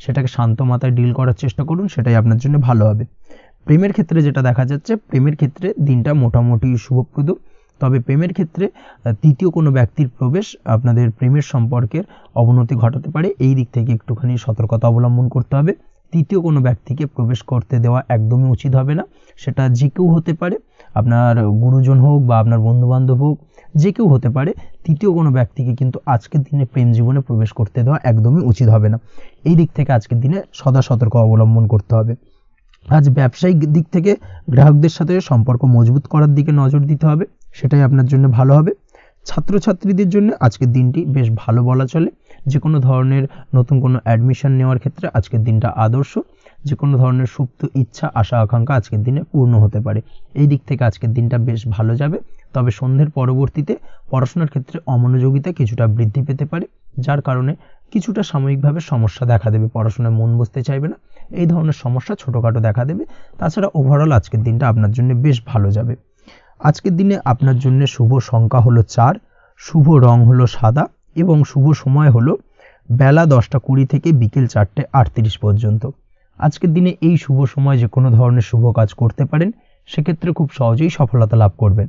সেটাকে শান্ত মাথায় ডিল করার চেষ্টা করুন, সেটাই আপনার জন্য ভালো হবে। প্রেমের ক্ষেত্রে যেটা দেখা যাচ্ছে, প্রেমের ক্ষেত্রে দিনটা মোটামুটি শুভপ্রদ, তবে প্রেমের ক্ষেত্রে তৃতীয় কোনো ব্যক্তির প্রবেশ আপনাদের প্রেমের সম্পর্কের অবনতি ঘটাতে পারে। এই দিক থেকে একটুখানি সতর্কতা অবলম্বন করতে হবে। তৃতীয় কোনো ব্যক্তিকে প্রবেশ করতে দেওয়া একদমই উচিত হবে না। সেটা যে কেউ হতে পারে, আপনার গুরুজন হোক বা আপনার বন্ধুবান্ধব হোক, যে কেউ হতে পারে। তৃতীয় কোনো ব্যক্তিকে কিন্তু আজকের দিনে প্রেম জীবনে প্রবেশ করতে দেওয়া একদমই উচিত হবে না। এই দিক থেকে আজকের দিনে সদা সতর্ক অবলম্বন করতে হবে। আজ ব্যবসায়িক দিক থেকে গ্রাহকদের সাথে সম্পর্ক মজবুত করার দিকে নজর দিতে হবে, সেটাই আপনার জন্য ভালো হবে। ছাত্রছাত্রীদের জন্য আজকের দিনটি বেশ ভালো বলা চলে। যে কোনো ধরনের নতুন কোনো অ্যাডমিশন নেওয়ার ক্ষেত্রে আজকের দিনটা আদর্শ। যে কোনো ধরনের সুপ্ত ইচ্ছা, আশা আকাঙ্ক্ষা আজকের দিনে পূর্ণ হতে পারে। এই দিক থেকে আজকের দিনটা বেশ ভালো যাবে। তবে সন্ধ্যের পরবর্তীতে পড়াশোনার ক্ষেত্রে অমনোযোগিতা কিছুটা বৃদ্ধি পেতে পারে, যার কারণে কিছুটা সাময়িকভাবে সমস্যা দেখা দেবে, পড়াশোনায় মন বসতে চাইবে না, এই ধরনের সমস্যা ছোটোখাটো দেখা দেবে। তাছাড়া ওভারঅল আজকের দিনটা আপনার জন্য বেশ ভালো যাবে। আজকের দিনে আপনার জন্য শুভ সংখ্যা হলো 4, শুভ রং হলো সাদা এবং শুভ সময় হলো বেলা 10:20 থেকে বিকেল 4:38 পর্যন্ত। আজকের দিনে এই শুভ সময় যে কোনো ধরনের শুভ কাজ করতে পারেন, সেক্ষেত্রে খুব সহজেই সফলতা লাভ করবেন।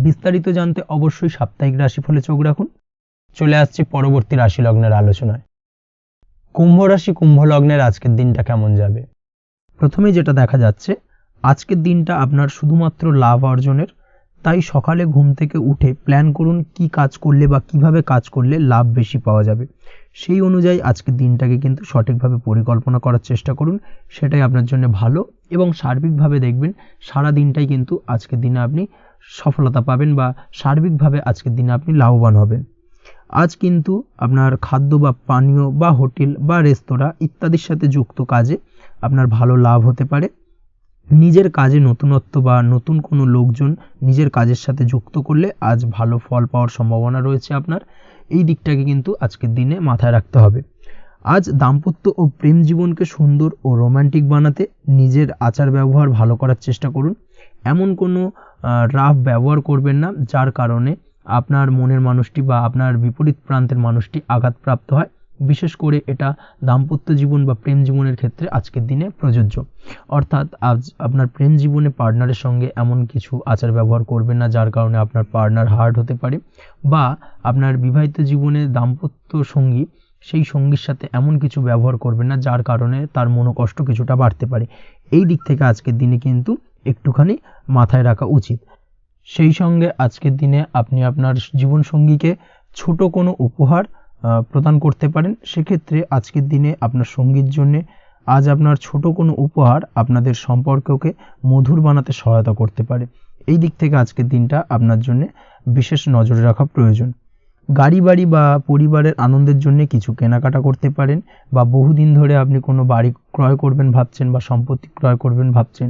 বিস্তারিত জানতে অবশ্যই সাপ্তাহিক রাশিফলে চোখ রাখুন। চলে আসছে পরবর্তী রাশি লগ্নের আলোচনায়। কুম্ভ রাশি, কুম্ভ লগ্নের আজকের দিনটা কেমন যাবে? প্রথমেই যেটা দেখা যাচ্ছে, আজকের দিনটা আপনার শুধুমাত্র লাভ অর্জনের, তাই সকালে ঘুম থেকে উঠে প্ল্যান করুন কি কাজ করলে বা কিভাবে কাজ করলে লাভ বেশি পাওয়া যাবে। সেই অনুযায়ী আজকের দিনটাকে কিন্তু সঠিকভাবে পরিকল্পনা করার চেষ্টা করুন, সেটাই আপনার জন্য ভালো। এবং সার্বিকভাবে দেখবেন সারা দিনটাই কিন্তু আজকের দিনে আপনি সফলতা পাবেন বা সার্বিকভাবে আজকের দিনে আপনি লাভবান হবেন। আজ কিন্তু আপনার খাদ্য বা পানীয় বা হোটেল বা রেস্তোরাঁ ইত্যাদির সাথে যুক্ত কাজে আপনার ভালো লাভ হতে পারে। নিজের কাজে নতুনত্ব বা নতুন কোনো লোকজন নিজের কাজের সাথে যুক্ত করলে আজ ভালো ফল পাওয়ার সম্ভাবনা রয়েছে আপনার। এই দিকটাকে কিন্তু আজকের দিনে মাথায় রাখতে হবে। আজ দাম্পত্য ও প্রেম জীবনকে সুন্দর ও রোমান্টিক বানাতে নিজের আচার ব্যবহার ভালো করার চেষ্টা করুন। এমন কোনো রাফ ব্যবহার করবেন না যার কারণে আপনার মনের মানুষটি বা আপনার বিপরীত প্রান্তের মানুষটি আঘাতপ্রাপ্ত হয়। বিশেষ করে এটা দাম্পত্য জীবন বা প্রেম জীবনের ক্ষেত্রে আজকের দিনে প্রযোজ্য। অর্থাৎ আজ আপনার প্রেম জীবনে পার্টনারের সঙ্গে এমন কিছু আচার ব্যবহার করবেন না যার কারণে আপনার পার্টনার হার্ট হতে পারে, বা আপনার বিবাহিত জীবনে দাম্পত্য সঙ্গী সেই সঙ্গীর সাথে এমন কিছু ব্যবহার করবেন না যার কারণে তার মনোকষ্ট কিছুটা বাড়তে পারে। এই দিক থেকে আজকের দিনে কিন্তু একটুখানি মাথায় রাখা উচিত। সেই সঙ্গে আজকের দিনে আপনি আপনার জীবনসঙ্গীকে ছোট কোনো উপহার প্রদান করতে পারেন। সেক্ষেত্রে আজকের দিনে আপনার সঙ্গীর জন্য আজ আপনার ছোট কোনো উপহার আপনাদের সম্পর্ককে মধুর বানাতে সহায়তা করতে পারে। এই দিক থেকে আজকের দিনটা আপনার জন্য বিশেষ নজরে রাখা প্রয়োজন। গাড়ি বাড়ি বা পরিবারের আনন্দের জন্য কিছু কেনাকাটা করতে পারেন, বা বহুদিন ধরে আপনি কোনো বাড়ি ক্রয় করবেন ভাবছেন বা সম্পত্তি ক্রয় করবেন ভাবছেন,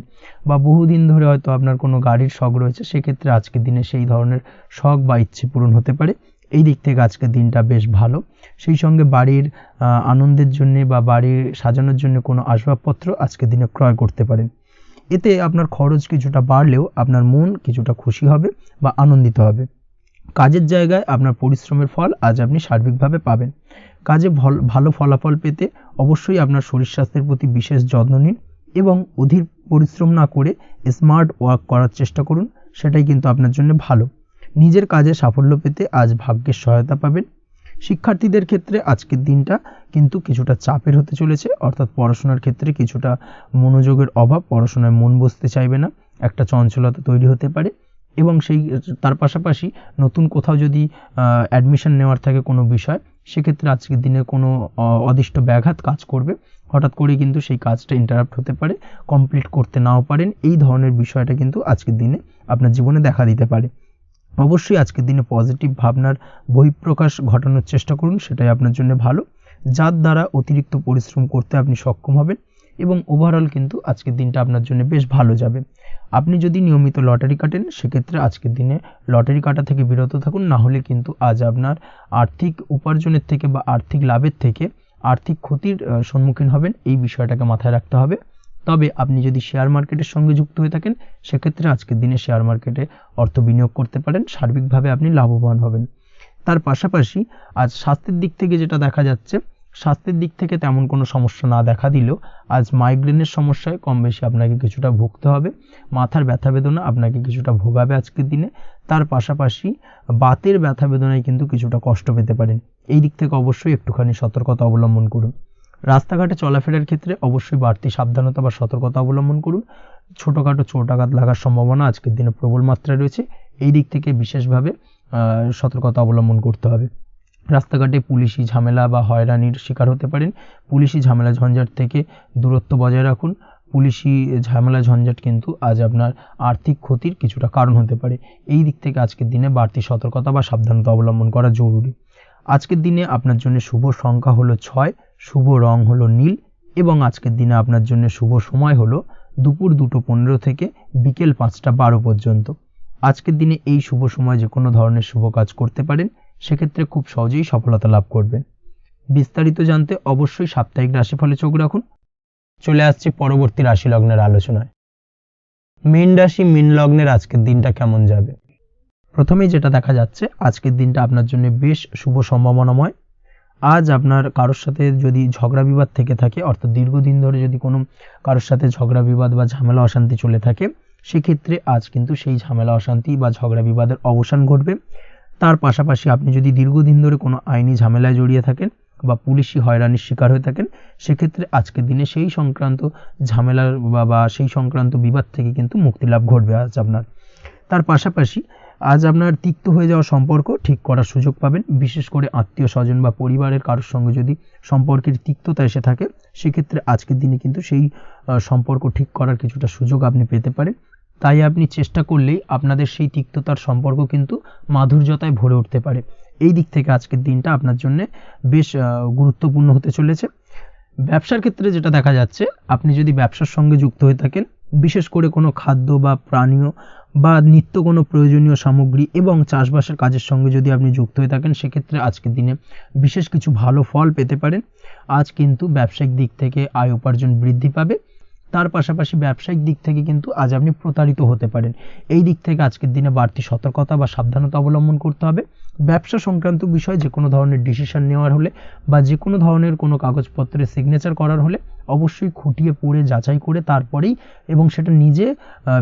বা বহুদিন ধরে হয়তো আপনার কোনো গাড়ির শখ রয়েছে, সেক্ষেত্রে আজকের দিনে সেই ধরনের শখ বা ইচ্ছে পূরণ হতে পারে। এই দিক থেকে আজকের দিনটা বেশ ভালো। সেই সঙ্গে বাড়ির আনন্দের জন্য বা বাড়ির সাজানোর জন্য কোনো আসবাবপত্র আজকের দিনে ক্রয় করতে পারেন। এতে আপনার খরচ কিছুটা বাড়লেও আপনার মন কিছুটা খুশি হবে বা আনন্দিত হবে। কাজের জায়গায় আপনার পরিশ্রমের ফল আজ আপনি সার্বিকভাবে পাবেন। কাজে ভালো ফলাফল পেতে অবশ্যই আপনার শরীর স্বাস্থ্যের প্রতি বিশেষ যত্ন নিন এবং অধীর পরিশ্রম না করে স্মার্ট ওয়ার্ক করার চেষ্টা করুন, সেটাই কিন্তু আপনার জন্য ভালো। নিজের কাজে সাফল্য পেতে আজ ভাগ্যের সহায়তা পাবেন। শিক্ষার্থীদের ক্ষেত্রে আজকের দিনটা কিন্তু কিছুটা চাপের হতে চলেছে, অর্থাৎ পড়াশোনার ক্ষেত্রে কিছুটা মনোযোগের অভাব, পড়াশোনায় মন বসতে চাইবে না, একটা চঞ্চলতা তৈরি হতে পারে। এবং তার পাশাপাশি নতুন কোথাও যদি অ্যাডমিশন নেওয়ার থাকে কোনো বিষয়, সেক্ষেত্রে আজকের দিনে কোনো অদিষ্ট ব্যাঘাত কাজ করবে, হঠাৎ করে কিন্তু সেই কাজটা ইন্টারাপ্ট হতে পারে, কমপ্লিট করতে নাও পারেন। এই ধরনের বিষয়টা কিন্তু আজকের দিনে আপনার জীবনে দেখা দিতে পারে। অবশ্যই আজকের দিনে পজিটিভ ভাবনার বহিঃপ্রকাশ ঘটানোর চেষ্টা করুন, সেটাই আপনার জন্য ভালো, যার দ্বারা অতিরিক্ত পরিশ্রম করতে আপনি সক্ষম হবেন। এবং ওভারঅল কিন্তু আজকের দিনটা আপনার জন্য বেশ ভালো যাবে। আপনি যদি নিয়মিত লটারি কাটেন, সেক্ষেত্রে আজকের দিনে লটারি কাটা থেকে বিরত থাকুন, না হলে কিন্তু আজ আপনার আর্থিক উপার্জনের থেকে বা আর্থিক লাভের থেকে আর্থিক ক্ষতির সম্মুখীন হবেন। এই বিষয়টাকে মাথায় রাখতে হবে। তবে আপনি যদি শেয়ার মার্কেটের সঙ্গে যুক্ত হয়ে থাকেন সেক্ষেত্রে আজকের দিনে শেয়ার মার্কেটে অর্থ বিনিয়োগ করতে পারেন, সার্বিকভাবে আপনি লাভবান হবেন। তার পাশাপাশি আজ স্বাস্থ্যের দিক থেকে যেটা দেখা যাচ্ছে, স্বাস্থ্যের দিক থেকে তেমন কোনো সমস্যা না দেখা দিলেও আজ মাইগ্রেনের সমস্যায় কম বেশি আপনাকে কিছুটা ভুগতে হবে, মাথার ব্যথা বেদনা আপনাকে কিছুটা ভোগাবে আজকের দিনে। তার পাশাপাশি বাতের ব্যথা বেদনায় কিন্তু কিছুটা কষ্ট পেতে পারেন, এই দিক থেকে অবশ্যই একটুখানি সতর্কতা অবলম্বন করুন। রাস্তাঘাটে চলাফেরার ক্ষেত্রে অবশ্যই বাড়তি সাবধানতা বা সতর্কতা অবলম্বন করুন। ছোটোখাটো চোট আঘাত লাগার সম্ভাবনা আজকের দিনে প্রবল মাত্রায় রয়েছে, এই দিক থেকে বিশেষভাবে সতর্কতা অবলম্বন করতে হবে। রাস্তাঘাটে পুলিশি ঝামেলা বা হয়রানির শিকার হতে পারেন, পুলিশি ঝামেলা ঝঞ্ঝাট থেকে দূরত্ব বজায় রাখুন। পুলিশি ঝামেলা ঝঞ্ঝাট কিন্তু আজ আপনার আর্থিক ক্ষতির কিছুটা কারণ হতে পারে, এই দিক থেকে আজকের দিনে বাড়তি সতর্কতা বা সাবধানতা অবলম্বন করা জরুরি। আজকের দিনে আপনার জন্য শুভ সংখ্যা হলো 6, শুভ রং হলো নীল এবং আজকের দিনে আপনার জন্য শুভ সময় হলো দুপুর 2:15 থেকে বিকেল 5:12 পর্যন্ত। আজকের দিনে এই শুভ সময় যে কোনো ধরনের শুভ কাজ করতে পারেন, সেক্ষেত্রে খুব সহজেই সফলতা লাভ করবেন। বিস্তারিত জানতে অবশ্যই সাপ্তাহিক রাশিফলে চোখ রাখুন। চলে আসছে পরবর্তী রাশি লগ্নের আলোচনায়। মীন রাশি মীন লগ্নের আজকের দিনটা কেমন যাবে? প্রথমেই যেটা দেখা যাচ্ছে, আজকের দিনটা আপনার জন্য বেশ শুভ সম্ভাবনাময়। আজ আপনার কারোর সাথে যদি ঝগড়া বিবাদ থেকে থাকে, অর্থাৎ দীর্ঘদিন ধরে যদি কোনো কারোর সাথে ঝগড়া বিবাদ বা ঝামেলা অশান্তি চলে থাকে, সেক্ষেত্রে আজ কিন্তু সেই ঝামেলা অশান্তি বা ঝগড়া বিবাদের অবসান ঘটবে। তার পাশাপাশি আপনি যদি দীর্ঘদিন ধরে কোনো আইনি ঝামেলায় জড়িয়ে থাকেন বা পুলিশি হয়রানির শিকার হয়ে থাকেন, সেক্ষেত্রে আজকের দিনে সেই সংক্রান্ত ঝামেলার বা সেই সংক্রান্ত বিবাদ থেকে কিন্তু মুক্তি লাভ ঘটবে আজ আপনার। তার পাশাপাশি আজ আপনার তিক্ত হয়ে যাওয়া সম্পর্ক ঠিক করার সুযোগ পাবেন, বিশেষ করে আত্মীয় স্বজন বা পরিবারের কারোর সঙ্গে যদি সম্পর্কের তিক্ততা এসে থাকে, সেক্ষেত্রে আজকের দিনে কিন্তু সেই সম্পর্ক ঠিক করার কিছুটা সুযোগ আপনি পেতে পারেন। তাই আপনি চেষ্টা করলেই আপনাদের সেই তিক্ততার সম্পর্ক কিন্তু মাধুর্যতায় ভরে উঠতে পারে, এই দিক থেকে আজকের দিনটা আপনার জন্য বেশ গুরুত্বপূর্ণ হতে চলেছে। ব্যবসার ক্ষেত্রে যেটা দেখা যাচ্ছে, আপনি যদি ব্যবসার সঙ্গে যুক্ত হয়ে থাকেন, বিশেষ করে কোনো খাদ্য বা পানীয় বা নিত্য কোনো প্রয়োজনীয় সামগ্রী এবং চাষবাসের কাজের সঙ্গে যদি আপনি যুক্ত হয়ে থাকেন, সেক্ষেত্রে আজকের দিনে বিশেষ কিছু ভালো ফল পেতে পারেন। আজ কিন্তু ব্যবসায়িক দিক থেকে আয় উপার্জন বৃদ্ধি পাবে। তার পাশাপাশি ব্যবসায়িক দিক থেকে কিন্তু আজ আপনি প্রতারিত হতে পারেন, এই দিক থেকে আজকের দিনে বাড়তি সতর্কতা বা সাবধানতা অবলম্বন করতে হবে। ব্যবসা সংক্রান্ত বিষয়ে যে কোনো ধরনের ডিসিশন নেওয়ার হলে বা যে কোনো ধরনের কোনো কাগজপত্রে সিগনেচার করার হলে অবশ্যই খুঁটিয়ে পড়ে যাচাই করে তারপরেই, এবং সেটা নিজে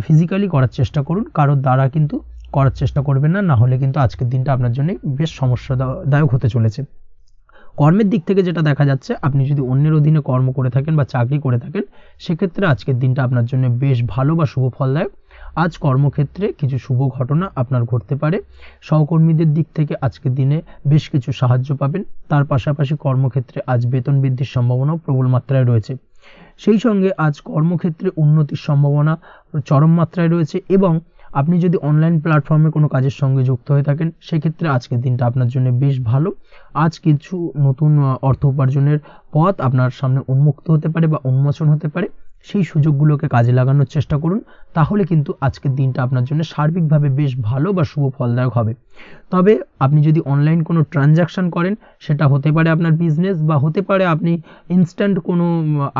ফিজিক্যালি করার চেষ্টা করুন, কারোর দ্বারা কিন্তু করার চেষ্টা করবেন না, না হলে কিন্তু আজকের দিনটা আপনার জন্য বেশ সমস্যাদায়ক হতে চলেছে। কর্মের দিক থেকে যেটা দেখা যাচ্ছে, আপনি যদি অন্যের অধীনে কর্ম করে থাকেন বা চাকরি করে থাকেন, সেক্ষেত্রে আজকের দিনটা আপনার জন্য বেশ ভালো বা শুভ ফলদায়ক। আজ কর্মক্ষেত্রে কিছু শুভ ঘটনা আপনার ঘটতে পারে, সহকর্মীদের দিক থেকে আজকের দিনে বেশ কিছু সাহায্য পাবেন। তার পাশাপাশি কর্মক্ষেত্রে আজ বেতন বৃদ্ধির সম্ভাবনাও প্রবল মাত্রায় রয়েছে। সেই সঙ্গে আজ কর্মক্ষেত্রে উন্নতির সম্ভাবনা চরম মাত্রায় রয়েছে, এবং আপনি যদি অনলাইন প্ল্যাটফর্মে কোনো কাজের সঙ্গে যুক্ত হয়ে থাকেন, সেক্ষেত্রে আজকের দিনটা আপনার জন্য বেশ ভালো। আজ কিছু নতুন অর্থ উপার্জনের পথ আপনার সামনে উন্মুক্ত হতে পারে বা উন্মোচন হতে পারে, সেই সুযোগগুলোকে কাজে লাগানোর চেষ্টা করুন, তাহলে কিন্তু আজকের দিনটা আপনার জন্য সার্বিকভাবে বেশ ভালো বা শুভ ফলদায়ক হবে। তবে আপনি যদি অনলাইন কোনো ট্রানজাকশন করেন, সেটা হতে পারে আপনার বিজনেস বা হতে পারে আপনি ইনস্ট্যান্ট কোনো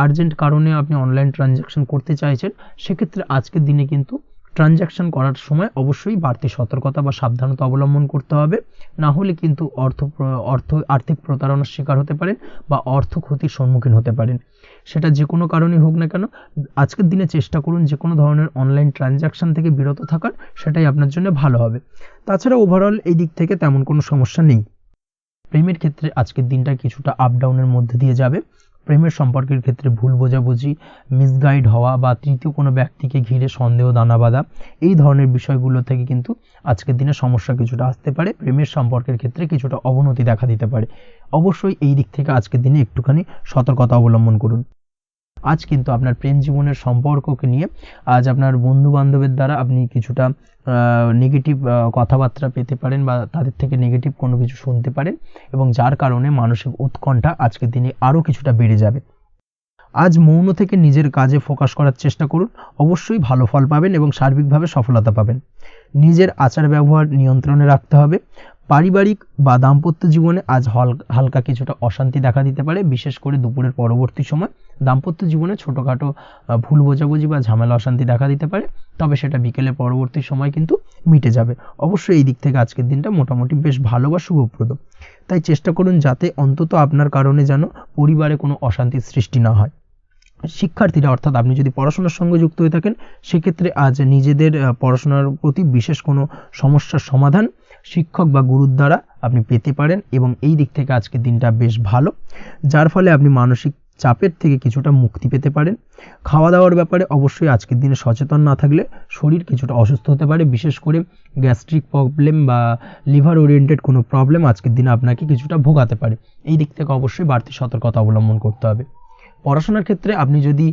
আর্জেন্ট কারণে আপনি অনলাইন ট্রানজাকশন করতে চাইছেন, সেক্ষেত্রে আজকের দিনে কিন্তু ট্রানজাকশন করার সময় অবশ্যই বাড়তি সতর্কতা বা সাবধানতা অবলম্বন করতে হবে, না হলে কিন্তু আর্থিক প্রতারণার শিকার হতে পারেন বা অর্থ ক্ষতির সম্মুখীন হতে পারেন। সেটা যে কোনো কারণেই হোক না কেন, আজকের দিনে চেষ্টা করুন যে কোনো ধরনের অনলাইন ট্রানজাকশন থেকে বিরত থাকার, সেটাই আপনার জন্য ভালো হবে। তাছাড়া ওভারঅল এই দিক থেকে তেমন কোনো সমস্যা নেই। প্রেমের ক্ষেত্রে আজকের দিনটা কিছুটা আপ ডাউনের মধ্যে দিয়ে যাবে। প্রেমের সম্পর্কের ক্ষেত্রে ভুল বোঝাবুঝি, মিসগাইড হওয়া বা তৃতীয় কোনো ব্যক্তিকে ঘিরে সন্দেহ দানা বাঁধা, এই ধরনের বিষয়গুলো থেকে কিন্তু আজকের দিনে সমস্যা কিছুটা আসতে পারে। প্রেমের সম্পর্কের ক্ষেত্রে কিছুটা অবনতি দেখা দিতে পারে, অবশ্যই এই দিক থেকে আজকের দিনে একটুখানি সতর্কতা অবলম্বন করুন। আজ কিন্তু আপনার প্রেম জীবনের সম্পর্ককে নিয়ে আজ আপনার বন্ধু বান্ধবের দ্বারা আপনি কিছুটা নেগেটিভ কথাবার্তা পেতে পারেন বা তাদের থেকে নেগেটিভ কোনো কিছু শুনতে পারেন, এবং যার কারণে মানসিক উৎকণ্ঠা আজকের দিনে আরও কিছুটা বেড়ে যাবে। আজ মৌন থেকে নিজের কাজে ফোকাস করার চেষ্টা করুন, অবশ্যই ভালো ফল পাবেন এবং সার্বিকভাবে সফলতা পাবেন। নিজের আচার ব্যবহার নিয়ন্ত্রণে রাখতে হবে। পারিবারিক বা দাম্পত্য জীবনে আজ হালকা কিছুটা অশান্তি দেখা দিতে পারে, বিশেষ করে দুপুরের পরবর্তী সময়। দাম্পত্য জীবনে ছোটোখাটো ভুল বোঝাবুঝি বা ঝামেলা অশান্তি দেখা দিতে পারে, তবে সেটা বিকেলে পরবর্তী সময় কিন্তু মিটে যাবে। অবশ্যই এই দিক থেকে আজকের দিনটা মোটামুটি বেশ ভালো বা শুভপ্রদ। তাই চেষ্টা করুন যাতে অন্তত আপনার কারণে যেন পরিবারে কোনো অশান্তির সৃষ্টি না হয়। শিক্ষার্থীরা অর্থাৎ আপনি যদি পড়াশোনার সঙ্গে যুক্ত হয়ে থাকেন, সেক্ষেত্রে আজ নিজেদের পড়াশোনার প্রতি বিশেষ কোনো সমস্যার সমাধান শিক্ষক বা গুরুর দ্বারা আপনি পেতে পারেন, এবং এই দিক থেকে আজকের দিনটা বেশ ভালো, যার ফলে আপনি মানসিক চাপের থেকে কিছুটা মুক্তি পেতে পারেন। খাওয়া দাওয়ার ব্যাপারে অবশ্যই আজকের দিনে সচেতন না থাকলে শরীর কিছুটা অসুস্থ হতে পারে, বিশেষ করে গ্যাস্ট্রিক প্রবলেম বা লিভার ওরিয়েন্টেড কোনো প্রবলেম আজকের দিনে আপনাকে কিছুটা ভোগাতে পারে। এই দিক থেকে অবশ্যই বাড়তি সতর্কতা অবলম্বন করতে হবে। পড়াশোনার ক্ষেত্রে আপনি যদি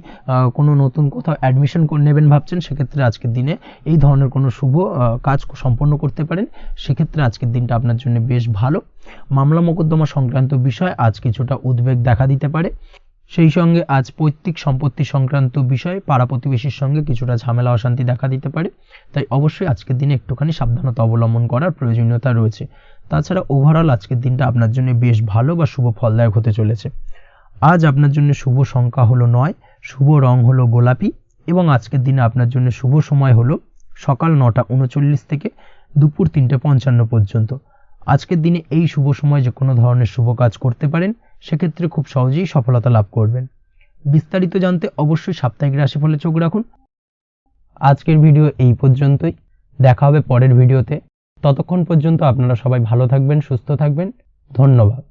কোনো নতুন কোথাও অ্যাডমিশন নেবেন ভাবছেন, সেক্ষেত্রে আজকের দিনে এই ধরনের কোনো শুভ কাজ সম্পন্ন করতে পারেন, সেক্ষেত্রে আজকের দিনটা আপনার জন্য বেশ ভালো। মামলা মোকদ্দমা সংক্রান্ত বিষয় আজ কিছুটা উদ্বেগ দেখা দিতে পারে, সেই সঙ্গে আজ পৈতৃক সম্পত্তি সংক্রান্ত বিষয়ে পাড়া প্রতিবেশীর সঙ্গে কিছুটা ঝামেলা অশান্তি দেখা দিতে পারে, তাই অবশ্যই আজকের দিনে একটুখানি সাবধানতা অবলম্বন করার প্রয়োজনীয়তা রয়েছে। তাছাড়া ওভারঅল আজকের দিনটা আপনার জন্য বেশ ভালো বা শুভ ফলদায়ক হতে চলেছে। আজ আপনার জন্য শুভ সংখ্যা হলো 9, শুভ রং হলো গোলাপি, এবং আজকের দিনে আপনার জন্য শুভ সময় হলো সকাল 9:39 থেকে দুপুর 3:55 পর্যন্ত। আজকের দিনে এই শুভ সময় যে কোনো ধরনের শুভ কাজ করতে পারেন, সেক্ষেত্রে খুব সহজেই সফলতা লাভ করবেন। বিস্তারিত জানতে অবশ্যই সাপ্তাহিক রাশিফলে চোখ রাখুন। আজকের ভিডিও এই পর্যন্তই, দেখা হবে পরের ভিডিওতে। ততক্ষণ পর্যন্ত আপনারা সবাই ভালো থাকবেন, সুস্থ থাকবেন। ধন্যবাদ।